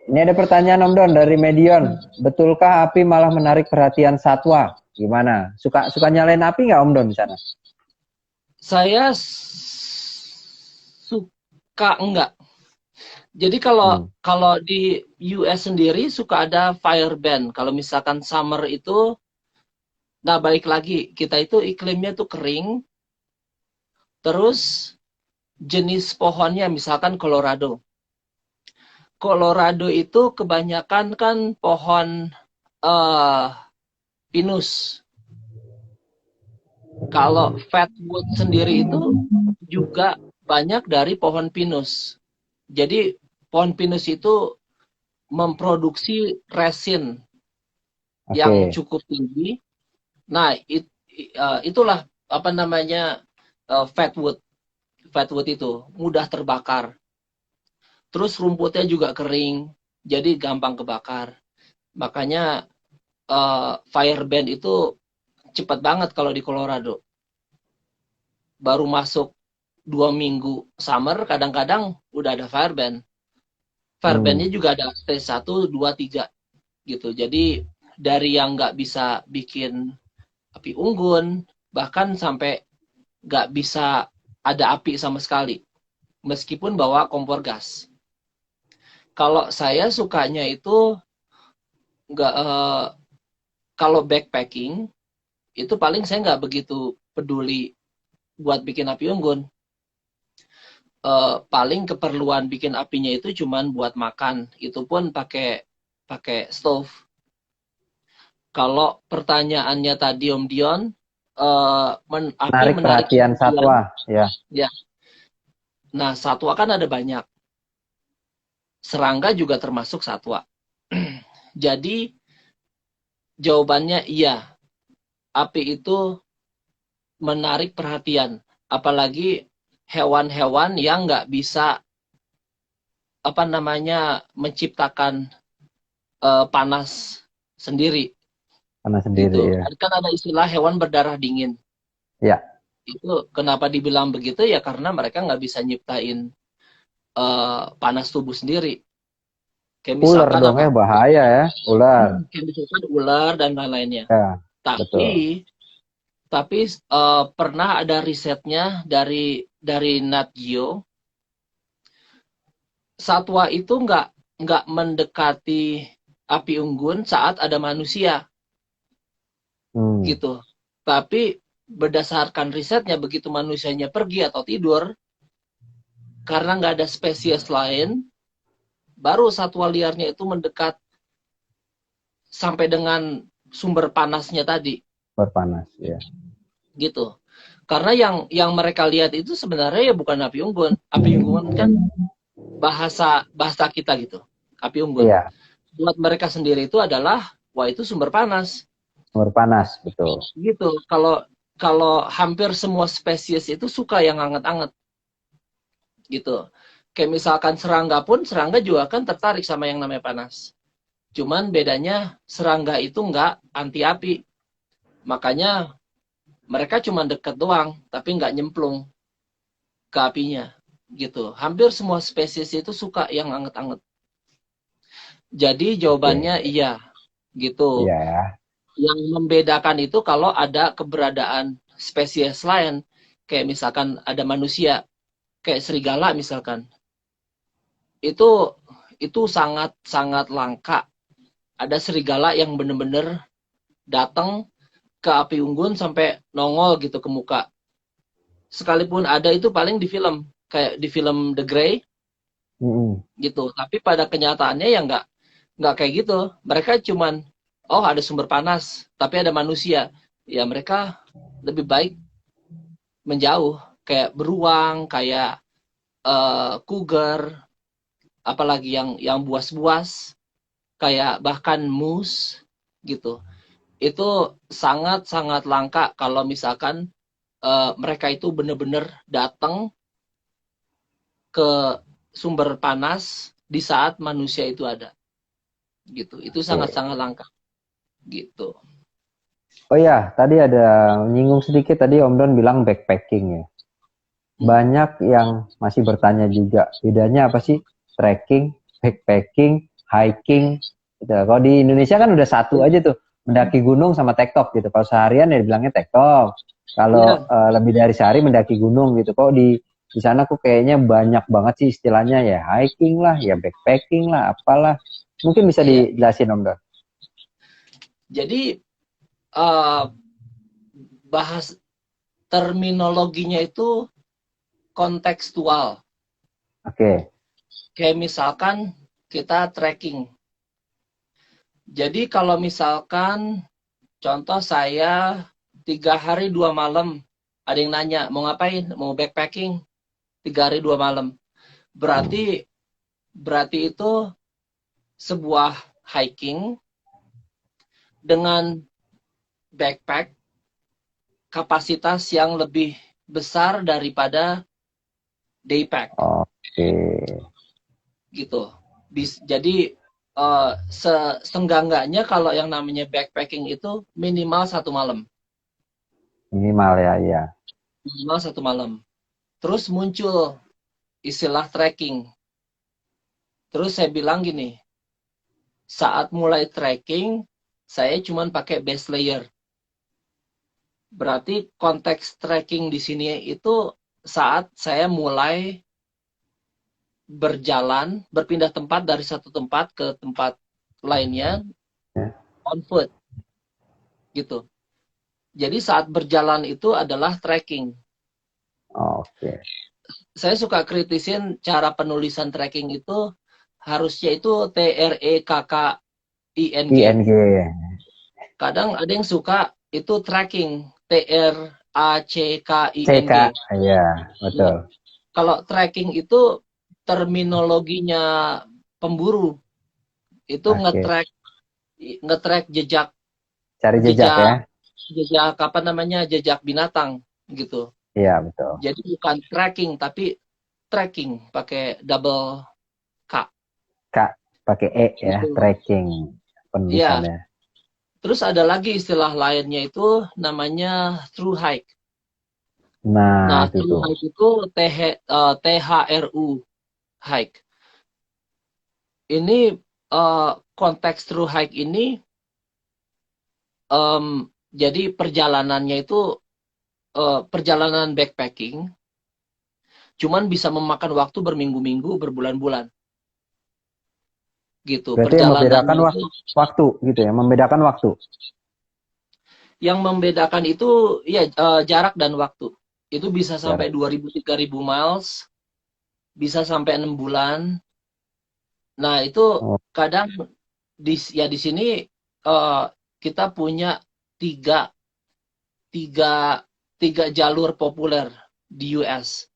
Ini ada pertanyaan Om Don dari Medion. Betulkah api malah menarik perhatian satwa? Gimana? Suka suka nyalain api nggak Om Don di sana? Saya suka enggak. Jadi kalau Hmm. kalau di US sendiri suka ada fire ban. Kalau misalkan summer itu, nah balik lagi kita itu iklimnya tuh kering, terus jenis pohonnya misalkan Colorado. Colorado itu kebanyakan kan pohon eh pinus. Kalau fatwood sendiri itu juga banyak dari pohon pinus. Jadi pohon pinus itu memproduksi resin yang Oke. cukup tinggi. Nah, itulah apa namanya fatwood. Fatwood itu mudah terbakar. Terus rumputnya juga kering, jadi gampang kebakar. Makanya fire ban itu cepat banget kalau di Colorado. Baru masuk 2 minggu summer, kadang-kadang udah ada fire ban. Fire ban-nya Hmm. juga ada stage 1, 2, 3 gitu. Jadi dari yang nggak bisa bikin api unggun, bahkan sampai nggak bisa ada api sama sekali, meskipun bawa kompor gas. Kalau saya sukanya itu nggak kalau backpacking itu paling saya nggak begitu peduli buat bikin api unggun. Paling keperluan bikin apinya itu cuman buat makan, itu pun pakai pakai stove. Kalau pertanyaannya tadi Om Dion, api Menarik menarik perhatian perhatian, satwa, ya. ya. Nah, satwa kan ada banyak. serangga juga termasuk satwa. Jadi jawabannya iya, api itu menarik perhatian, apalagi hewan-hewan yang nggak bisa apa namanya menciptakan panas sendiri Karena sendiri gitu. ya. Kan ada istilah hewan berdarah dingin. Ya, Itu kenapa dibilang begitu ya karena mereka nggak bisa nyiptain panas tubuh sendiri. Kayak ular misalkan dong apa? ya, bahaya ya, ular. Kayak misalkan ular dan lain-lainnya. Ya, Tapi betul. pernah ada risetnya dari Nat Geo, satwa itu nggak mendekati api unggun saat ada manusia Hmm. gitu. Tapi berdasarkan risetnya begitu manusianya pergi atau tidur, karena nggak ada spesies lain, baru satwa liarnya itu mendekat sampai dengan sumber panasnya tadi Berpanas ya. gitu. Karena yang mereka lihat itu sebenarnya ya bukan api unggun. Api unggun kan bahasa bahasa kita gitu. Api unggun. Iya, Buat mereka sendiri itu adalah wah itu sumber panas berpanas betul. gitu. Kalau kalau hampir semua spesies itu suka yang anget-anget gitu. Kayak misalkan serangga pun, serangga juga kan tertarik sama yang namanya panas. Cuman bedanya serangga itu nggak anti api. Makanya mereka cuma deket doang, tapi nggak nyemplung ke apinya gitu. Hampir semua spesies itu suka yang anget-anget. Jadi Oke. jawabannya iya gitu. Iya ya. Yang membedakan itu kalau ada keberadaan spesies lain, kayak misalkan ada manusia, kayak serigala misalkan. Itu itu sangat sangat langka. Ada serigala yang bener-bener datang ke api unggun sampai nongol gitu ke muka. Sekalipun ada itu paling di film, kayak di film The Grey Mm-mm. gitu. Tapi pada kenyataannya ya nggak kayak gitu. Mereka cuman oh ada sumber panas, tapi ada manusia. Ya mereka lebih baik menjauh, kayak beruang, kayak cougar, apalagi yang buas-buas, kayak bahkan moose gitu. Itu sangat-sangat langka kalau misalkan mereka itu benar-benar datang ke sumber panas di saat manusia itu ada gitu. Itu Oke. sangat-sangat langka gitu. Oh ya, tadi ada menyinggung sedikit tadi Om Don bilang backpacking ya. Hmm. Banyak yang masih bertanya juga, bedanya apa sih trekking, backpacking, hiking gitu. Kalau di Indonesia kan udah satu aja tuh, mendaki gunung sama tektok gitu. Kalau seharian ya dibilangnya tektok. Kalau Iya, lebih dari sehari mendaki gunung gitu. Kok di sana kok kayaknya banyak banget sih istilahnya ya hiking lah, ya backpacking lah, apalah. Mungkin bisa iya. dijelasin Om Don. Jadi eh, bahas terminologinya itu kontekstual. Oke. Kayak misalkan kita trekking. Jadi kalau misalkan contoh saya 3 hari 2 malam, ada yang nanya mau ngapain? Mau backpacking 3 hari 2 malam. Berarti berarti itu sebuah hiking dengan backpack kapasitas yang lebih besar daripada daypack Oke. gitu. Jadi seenggak-enggaknya kalau yang namanya backpacking itu minimal 1 malam. Minimal ya, ya. Minimal 1 malam. Terus muncul istilah trekking. Terus saya bilang gini, saat mulai trekking, saya cuma pakai base layer. Berarti konteks trekking di sini itu saat saya mulai berjalan, berpindah tempat dari satu tempat ke tempat lainnya Ya. on foot gitu. Jadi saat berjalan itu adalah trekking. Oke. Saya suka kritisin cara penulisan trekking itu harusnya itu TREKKING. ING. Kadang ada yang suka itu tracking CK. TRACKING. Ya, Ya. betul. Kalau tracking itu terminologinya pemburu itu Oke, ngetrack jejak cari jejak ya. jejak jejak apa namanya jejak binatang gitu. Iya, betul. Jadi bukan tracking tapi tracking pakai double K Kak, pakai E ya, gitu. tracking Ya, penulisannya. terus ada lagi istilah lainnya itu namanya through hike. Nah, Nah, itu through tuh. hike itu THRU hike. Ini konteks through hike ini jadi perjalanannya itu perjalanan backpacking, cuman bisa memakan waktu berminggu-minggu, berbulan-bulan gitu. Berarti yang Perjalanannya membedakan itu waktu gitu ya, membedakan waktu. yang membedakan itu ya jarak dan waktu. Itu bisa sampai Jarak. 2.000 3.000 miles, bisa sampai 6 bulan. Nah, itu Oh, kadang di sini eh, kita punya tiga tiga tiga jalur populer di US.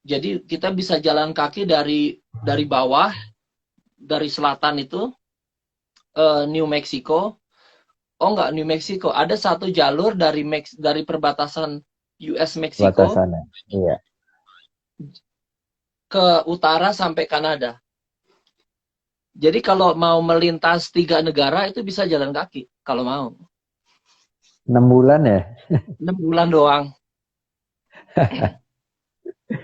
Jadi kita bisa jalan kaki dari bawah, dari selatan itu New Mexico. Oh enggak, New Mexico. Ada satu jalur dari perbatasan US Meksiko batasannya. Iya. ke utara sampai Kanada. Jadi kalau mau melintas 3 negara itu bisa jalan kaki kalau mau. 6 bulan ya. 6 bulan doang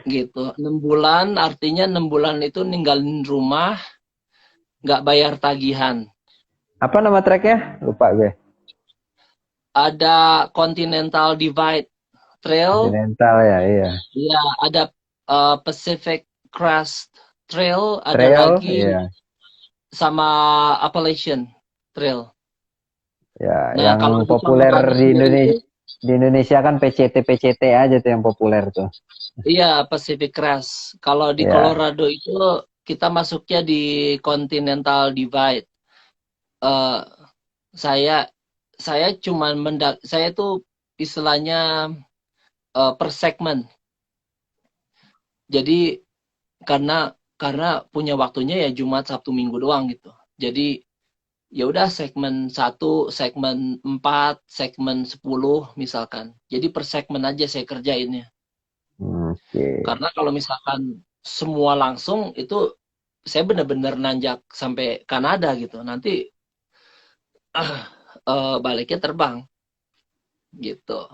gitu. 6 bulan artinya 6 bulan itu ninggalin rumah, nggak bayar tagihan. Apa nama treknya? Lupa gue. Ada Continental Divide Trail, Continental ya, iya. ya ada Pacific Crest Trail, ada Trail, lagi iya. sama Appalachian Trail. Ya, Nah, yang kalau di populer Colorado di sendiri itu, Indonesia kan PCT aja tuh yang populer tuh. iya Pacific Crest. Kalau di Ya. Colorado itu kita masuknya di Continental Divide. Eh, saya saya cuman saya tuh istilahnya per segmen. Jadi karena punya waktunya ya Jumat Sabtu Minggu doang gitu. Jadi ya udah segmen 4, segmen 10 misalkan. Jadi per segmen aja saya kerjainnya. Oke. Karena kalau misalkan semua langsung itu saya benar-benar nanjak sampai Kanada gitu. Nanti baliknya terbang gitu.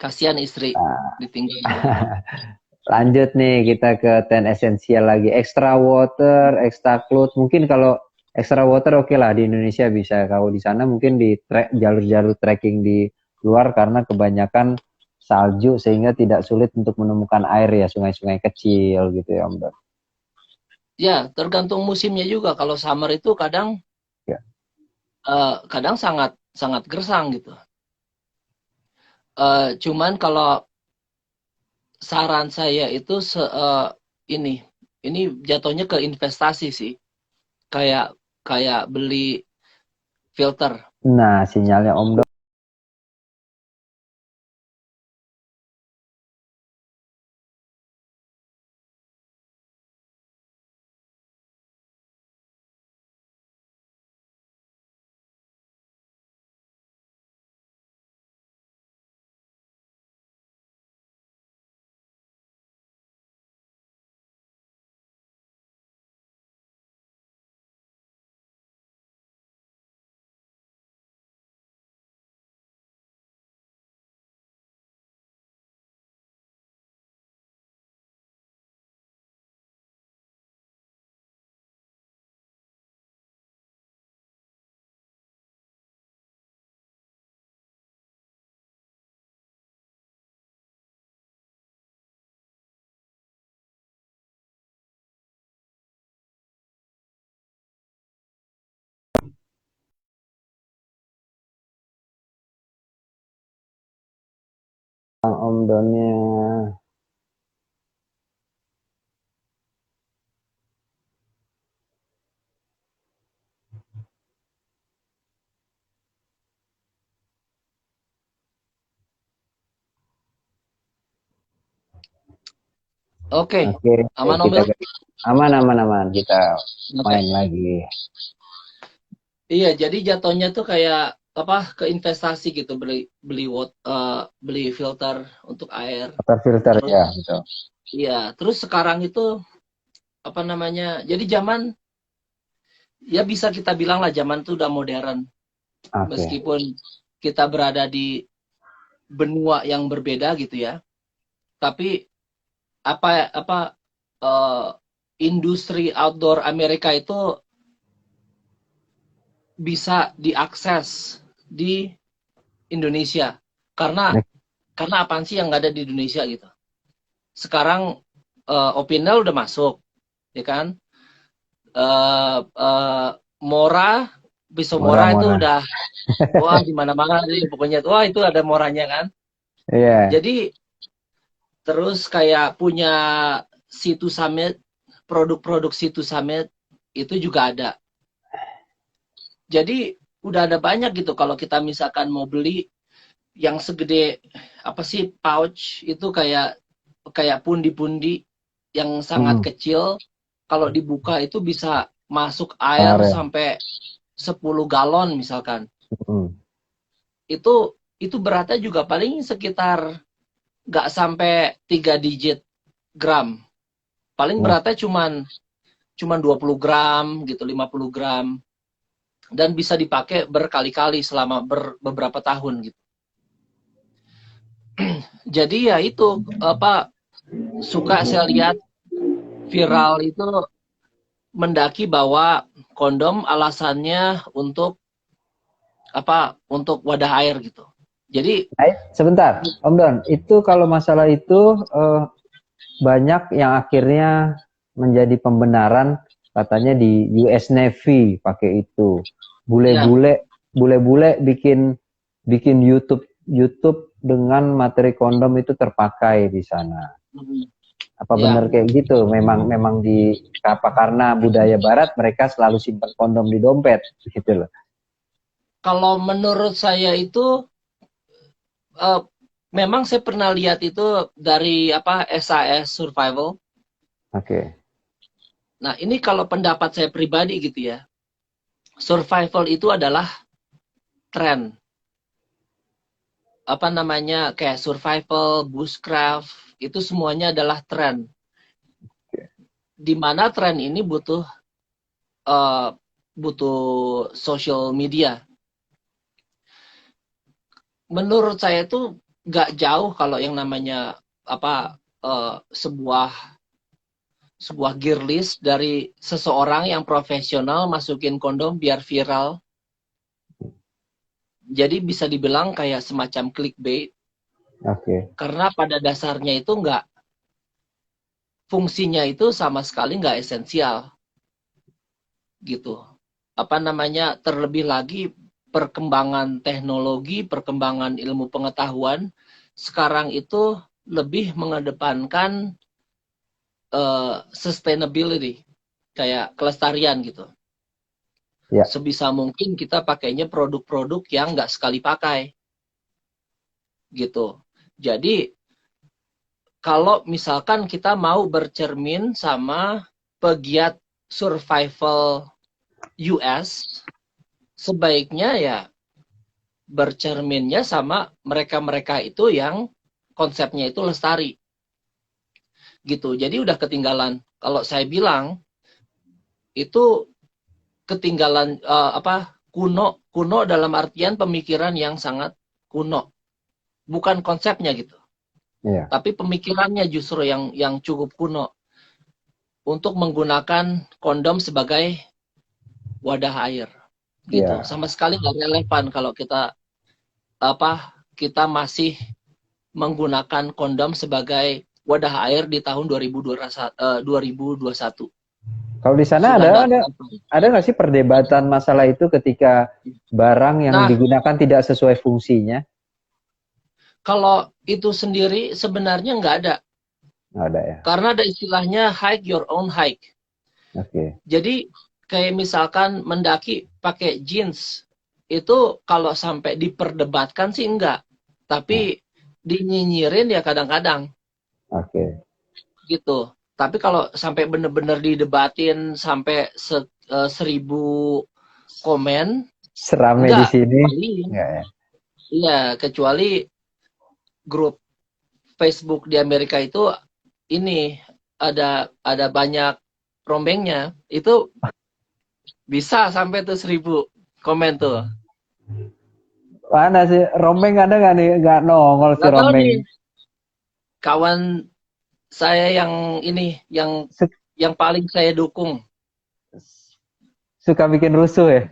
Kasihan istri Nah, ditinggal. lanjut nih kita ke ten esensial lagi. Extra water, extra clothes. Mungkin kalau extra water oke lah di Indonesia bisa. Kalau di sana mungkin di jalur-jalur trekking di luar karena kebanyakan salju sehingga tidak sulit untuk menemukan air ya sungai-sungai kecil gitu ya Om Don. Ya, tergantung musimnya juga. Kalau summer itu Ya. kadang sangat sangat gersang gitu. Cuman kalau saran saya itu ini ini jatuhnya ke investasi sih. Kayak kayak beli filter. Nah, sinyalnya Om Don. Om Donnya. Oke, Oke, aman Om kita Wil? aman aman aman kita Oke. main lagi. Iya, jadi jatuhnya tuh kayak apa ke investasi gitu, beli filter untuk air. Water filter Terus ya, gitu. iya, terus sekarang itu apa namanya? Jadi zaman ya bisa kita bilang lah zaman tuh udah modern. Oke. Meskipun kita berada di benua yang berbeda gitu ya. Tapi apa eh, industri outdoor Amerika itu bisa diakses di Indonesia. Karena apaan sih yang nggak ada di Indonesia gitu. Sekarang Opinel udah masuk, ya kan? Eh eh, Mora, pisau Mora itu Murah-murah. udah wah di mana-mana sih pokoknya. Wah itu ada Moranya kan. Iya. Jadi terus kayak punya Situ Summit, produk-produk Situ Summit itu juga ada. Jadi udah ada banyak gitu kalau kita misalkan mau beli yang segede apa sih pouch itu kayak kayak pundi-pundi yang sangat Hmm. kecil kalau dibuka itu bisa masuk air Air ya. sampai 10 galon misalkan. Hmm. Itu beratnya juga paling sekitar nggak sampai 3 digit gram. Paling Nah, beratnya cuman 20 gram gitu, 50 gram dan bisa dipakai berkali-kali selama beberapa tahun gitu. Jadi ya itu apa suka saya lihat viral itu mendaki bawa kondom alasannya untuk apa untuk wadah air gitu. Jadi sebentar, Om Don. Itu kalau masalah itu banyak yang akhirnya menjadi pembenaran katanya di US Navy pakai itu. ya Bule-bule bikin bikin YouTube dengan materi kondom itu terpakai di sana. Apa benar ya kayak gitu? Memang memang di apa karena budaya barat mereka selalu simpan kondom di dompet gitu loh. kalau menurut saya itu eh, memang saya pernah lihat itu dari apa SAS Survival. Oke. Nah, ini kalau pendapat saya pribadi gitu ya. Survival itu adalah tren. Apa namanya? Kayak survival, bushcraft, itu semuanya adalah tren. Di mana tren ini uh, butuh social media. Menurut saya itu nggak jauh kalau yang namanya apa sebuah gear list dari seseorang yang profesional masukin kondom biar viral. Jadi bisa dibilang kayak semacam clickbait Oke. karena pada dasarnya itu nggak fungsinya itu sama sekali nggak esensial gitu. Apa namanya terlebih lagi perkembangan teknologi, perkembangan ilmu pengetahuan sekarang itu lebih mengedepankan sustainability kayak kelestarian gitu. Ya. Sebisa mungkin kita pakainya produk-produk yang nggak sekali pakai gitu. Jadi kalau misalkan kita mau bercermin sama pegiat survival US, sebaiknya ya bercerminnya sama mereka-mereka itu yang konsepnya itu lestari gitu. Jadi udah ketinggalan. Kalau saya bilang itu ketinggalan apa kuno dalam artian pemikiran yang sangat kuno, bukan konsepnya gitu. Iya. Tapi pemikirannya justru yang cukup kuno untuk menggunakan kondom sebagai wadah air gitu. Iya. Sama sekali nggak relevan kalau kita masih menggunakan kondom sebagai wadah air di tahun 2021. Kalau di sana Sudah nggak ada nggak sih perdebatan masalah itu ketika barang yang Nah, digunakan tidak sesuai fungsinya? kalau itu sendiri sebenarnya nggak ada. Nggak ada ya. Karena ada istilahnya hike your own hike. Oke. Jadi kayak misalkan mendaki pakai jeans itu kalau sampai diperdebatkan sih enggak. Nah, Tapi dinyinyirin ya kadang-kadang oke. gitu. Tapi kalau sampai bener-bener didebatin sampai 1000 komen, Serame di enggak, sini, kecuali enggak ya? iya, kecuali grup Facebook di Amerika itu ini ada banyak rombengnya, itu bisa sampai tuh 1000 komen tuh. Mana sih rombeng ada nggak nih? Nggak nongol si Nggak tahu rombeng. nih, kawan saya yang ini, Su- yang paling saya dukung. Suka bikin rusuh ya?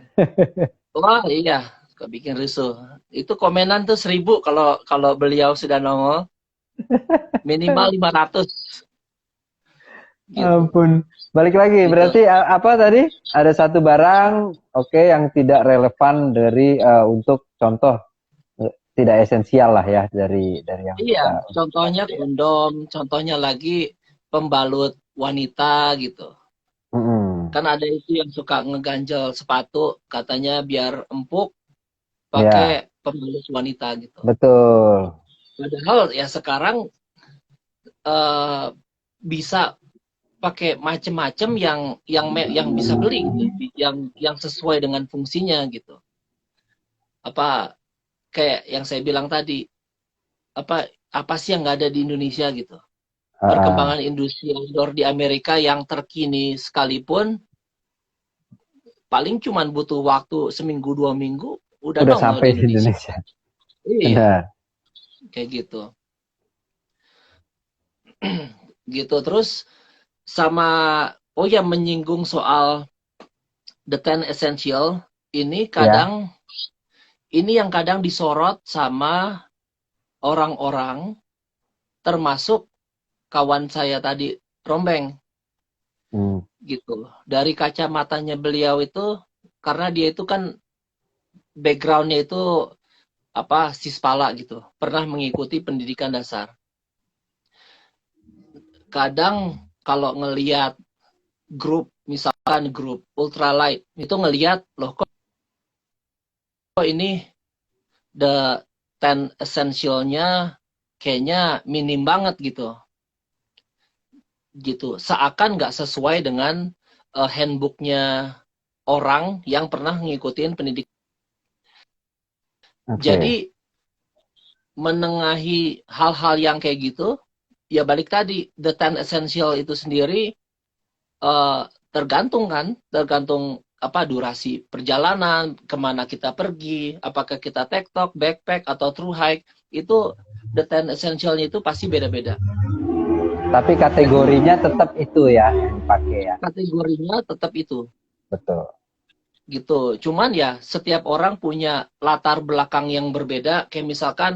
Wah iya, kebikin rusuh. Itu komenan tuh 1000 kalau kalau beliau sudah nongol, minimal 500 gitu. Ampun. Balik lagi, Gitu. berarti apa tadi? Ada satu barang, oke, yang tidak relevan dari untuk contoh tidak esensial lah ya dari yang Iya, kita untuk contohnya pakai. kondom, contohnya lagi pembalut wanita gitu. Mm-mm. Kan ada itu yang suka ngeganjel sepatu, katanya biar empuk pakai Ya, pembalut wanita gitu. betul. Padahal ya sekarang eh, bisa pakai macem-macem yang bisa beli gitu, yang sesuai dengan fungsinya gitu. Apa kayak yang saya bilang tadi, apa apa sih yang nggak ada di Indonesia gitu. Ah, Perkembangan ah. industri outdoor di Amerika yang terkini sekalipun paling cuman butuh waktu seminggu 2 minggu udah Udah nongol di sampai di Indonesia. Indonesia. Iya, Benar. kayak gitu. Gitu terus sama oh ya menyinggung soal The Ten Essential ini Ya. kadang ini yang kadang disorot sama orang-orang termasuk kawan saya tadi Rombeng Hmm. gitu. Dari kacamatanya beliau itu karena dia itu kan backgroundnya itu apa Sispala gitu, pernah mengikuti pendidikan dasar. Kadang kalau ngelihat grup misalkan grup ultralight itu ngelihat loh kok ini the ten essential-nya kayaknya minim banget gitu. Gitu. Seakan nggak sesuai dengan handbooknya orang yang pernah ngikutin pendidikan. Oke. Jadi menengahi hal-hal yang kayak gitu, ya balik tadi, the ten essential itu sendiri eh, tergantung kan, tergantung apa durasi perjalanan, kemana kita pergi, apakah kita tektok, backpack atau through hike, itu the ten essentialnya itu pasti beda-beda. Tapi kategorinya tetap itu ya yang dipakai ya. Kategorinya tetap itu. Betul. Gitu. Cuman ya setiap orang punya latar belakang yang berbeda. Kayak misalkan,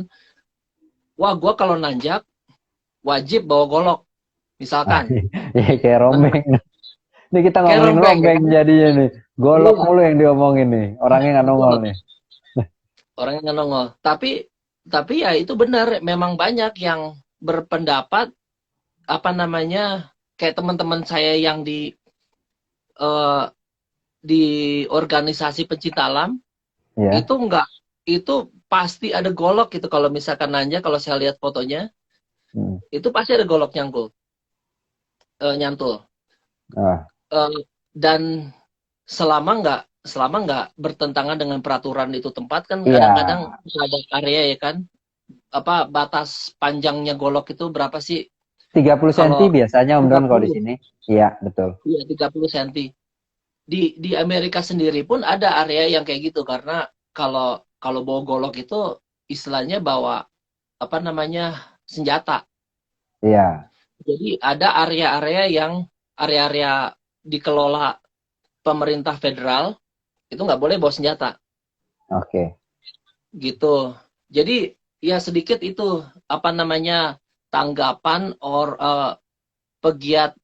wah gue kalau nanjak wajib bawa golok. Ah, Misalkan. ya kayak rombeng. Ini kita Kayak ngomongin rombeng ya rombeng kan? jadinya nih. Golok Iya. mulu yang diomongin nih. Orangnya nggak nongol Golok. nih. Orangnya nggak nongol. Tapi ya itu benar. Memang banyak yang berpendapat apa namanya kayak teman-teman saya yang eh, di organisasi pencinta alam Ya. itu enggak itu pasti ada golok gitu kalau misalkan nanya kalau saya lihat fotonya Hmm. itu pasti ada golok nyantul. Ah, Eh, dan selama nggak bertentangan dengan peraturan itu tempat kan iya. kadang-kadang ada area ya kan apa batas panjangnya golok itu berapa sih 30 cm kalau biasanya Om tiga Don kalau di puluh sini. Iya, betul. iya 30 cm di Amerika sendiri pun ada area yang kayak gitu karena kalau kalau bawa golok itu istilahnya bawa apa namanya senjata. Iya. Jadi ada area-area yang area-area dikelola pemerintah federal itu nggak boleh bawa senjata Oke. gitu. Jadi ya sedikit itu apa namanya tanggapan pegiat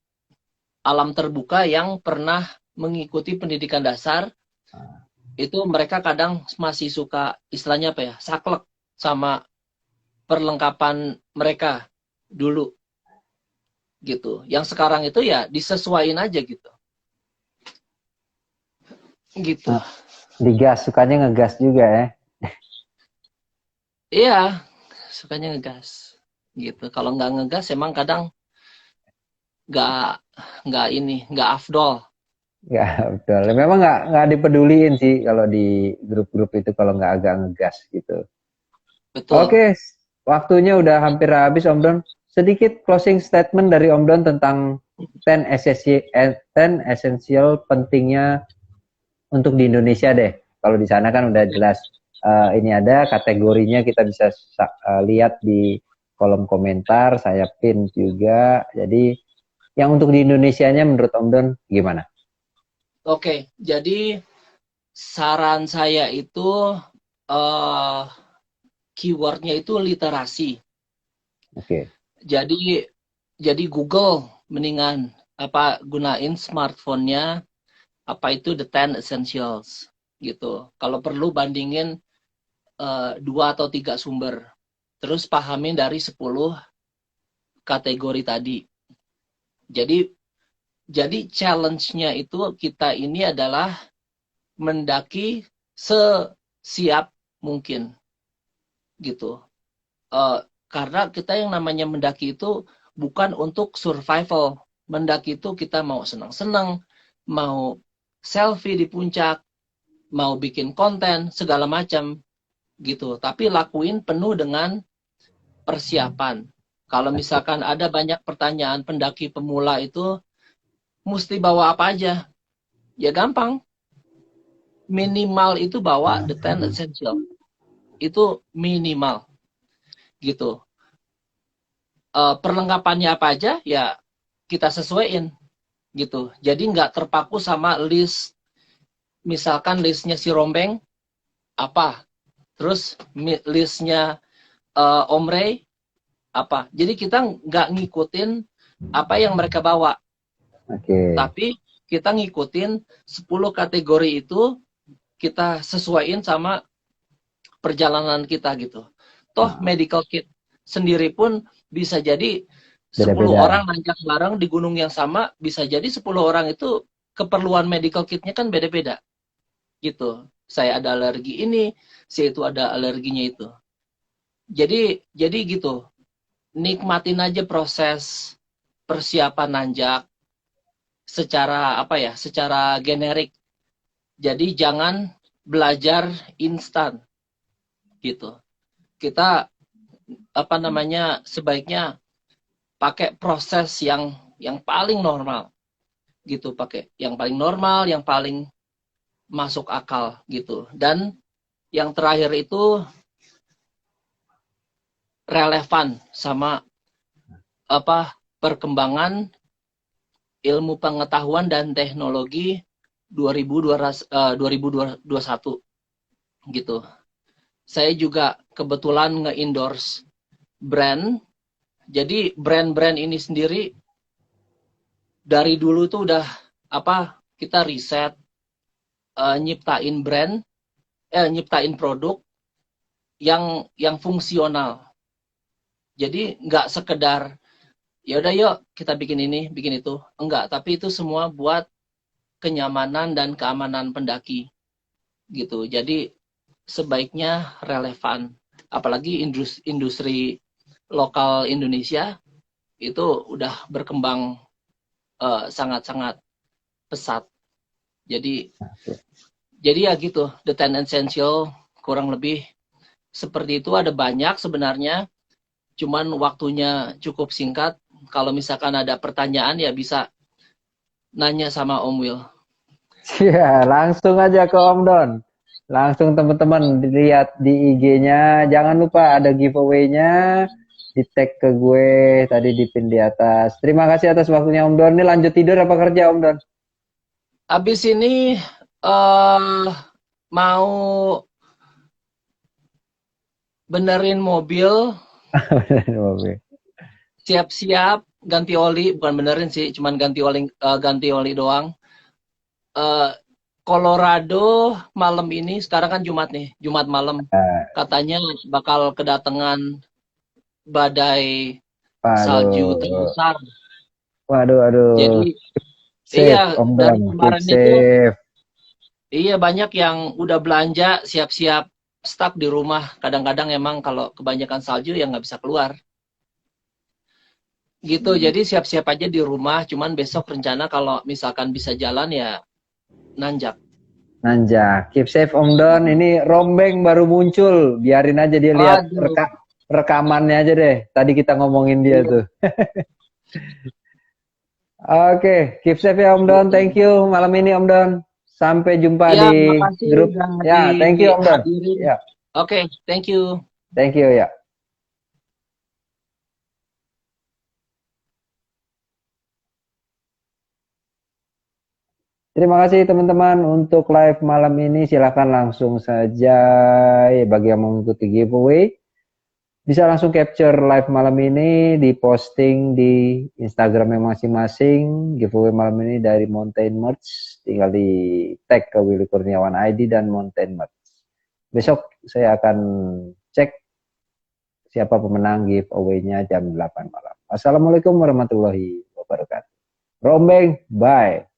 alam terbuka yang pernah mengikuti pendidikan dasar itu mereka kadang masih suka istilahnya apa ya saklek sama perlengkapan mereka dulu gitu. Yang sekarang itu ya disesuaikan aja gitu. Gitu. Nah, digas, sukanya ngegas juga ya. Iya, sukanya ngegas gitu. Kalau nggak ngegas emang kadang nggak nggak afdol. Ya, betul. Memang nggak dipeduliin sih kalau di grup-grup itu kalau nggak agak ngegas gitu. Betul. Oke, waktunya udah hampir habis Om Don. Sedikit closing statement dari Om Don tentang 10 essential pentingnya untuk di Indonesia deh. Kalau di sana kan udah jelas ini ada kategorinya kita bisa lihat di kolom komentar, saya pin juga. Jadi yang untuk di Indonesianya menurut Om Don gimana? Oke, jadi saran saya itu eh keywordnya itu literasi. Oke. Jadi Google mendingan apa gunain smartphone-nya apa itu the 10 essentials gitu. Kalau perlu bandingin 2 atau 3 sumber. Terus pahamin dari 10 kategori tadi. Jadi challenge-nya itu kita ini adalah mendaki sesiap mungkin gitu. Karena kita yang namanya mendaki itu bukan untuk survival. Mendaki itu kita mau senang-senang, mau selfie di puncak, mau bikin konten, segala macam gitu. Tapi lakuin penuh dengan persiapan. Kalau misalkan ada banyak pertanyaan pendaki pemula itu, mesti bawa apa aja? Ya gampang. Minimal itu bawa the 10 essential. Itu minimal gitu. Perlengkapannya apa aja ya kita sesuaiin gitu. Jadi nggak terpaku sama list, misalkan listnya si Rombeng apa, terus listnya Om Ray apa. Jadi kita nggak ngikutin apa yang mereka bawa, Oke. tapi kita ngikutin 10 kategori itu kita sesuaiin sama perjalanan kita gitu. Toh Nah, medical kit sendiri pun bisa jadi 10 beda-beda. orang nanjak bareng di gunung yang sama, bisa jadi 10 orang itu keperluan medical kitnya kan beda-beda gitu. Saya ada alergi ini, si itu ada alerginya itu. Jadi gitu. Nikmatin aja proses persiapan nanjak secara apa ya? Secara generik. Jadi jangan belajar instan gitu. Kita apa namanya? Sebaiknya pakai proses yang paling normal gitu, pakai yang paling normal, yang paling masuk akal gitu. Dan yang terakhir itu relevan sama apa perkembangan ilmu pengetahuan dan teknologi 2021 gitu. Saya juga kebetulan nge-endorse brand. Jadi brand-brand ini sendiri dari dulu tuh udah apa kita riset, nyiptain brand, nyiptain produk yang fungsional. Jadi nggak sekedar ya udah yuk kita bikin ini, bikin itu. Enggak, tapi itu semua buat kenyamanan dan keamanan pendaki gitu. Jadi sebaiknya relevan. Apalagi industri lokal Indonesia itu udah berkembang sangat-sangat pesat. Jadi ya gitu, the 10 essential kurang lebih seperti itu. Ada banyak sebenarnya, cuman waktunya cukup singkat. Kalau misalkan ada pertanyaan ya bisa nanya sama Om Will. Ya, langsung aja ke Om Don. Langsung teman-teman dilihat di IG-nya. Jangan lupa ada giveaway-nya. Di tag ke gue tadi di pin di atas. Terima kasih atas waktunya Om Don. Ini lanjut tidur apa kerja Om Don? Abis ini mau benerin mobil, siap-siap ganti oli, bukan benerin sih, cuman ganti oli doang. Eh, Colorado malam ini, sekarang kan Jumat nih, Jumat malam, katanya bakal kedatangan badai salju Waduh, terbesar. waduh, waduh. Jadi iya, Safe Om dari Don, keep kemarin itu safe. iya banyak yang udah belanja siap-siap stuck di rumah. Kadang-kadang emang kalau kebanyakan salju ya nggak bisa keluar. Gitu, jadi siap-siap aja di rumah. Cuman besok rencana kalau misalkan bisa jalan ya nanjak. Nanja, keep safe Om Don. Ini Rombeng baru muncul. Biarin aja dia lihat Aduh, rekamannya aja deh. Tadi kita ngomongin dia iya, tuh. Oke, keep safe ya Om Don. Thank you malam ini Om Don. Sampai jumpa iya, di makasih grup. udah Ya, thank you Om Don. dihadirin. Ya, Oke, thank you. thank you ya. Terima kasih teman-teman untuk live malam ini. Silahkan langsung saja bagi yang mengikuti giveaway. Bisa langsung capture live malam ini, diposting di Instagramnya masing-masing. Giveaway malam ini dari Mountain Merch. Tinggal di tag ke Willy Kurniawan ID dan Mountain Merch. Besok saya akan cek siapa pemenang giveaway-nya jam 8 malam. Assalamualaikum warahmatullahi wabarakatuh. Rombeng, bye.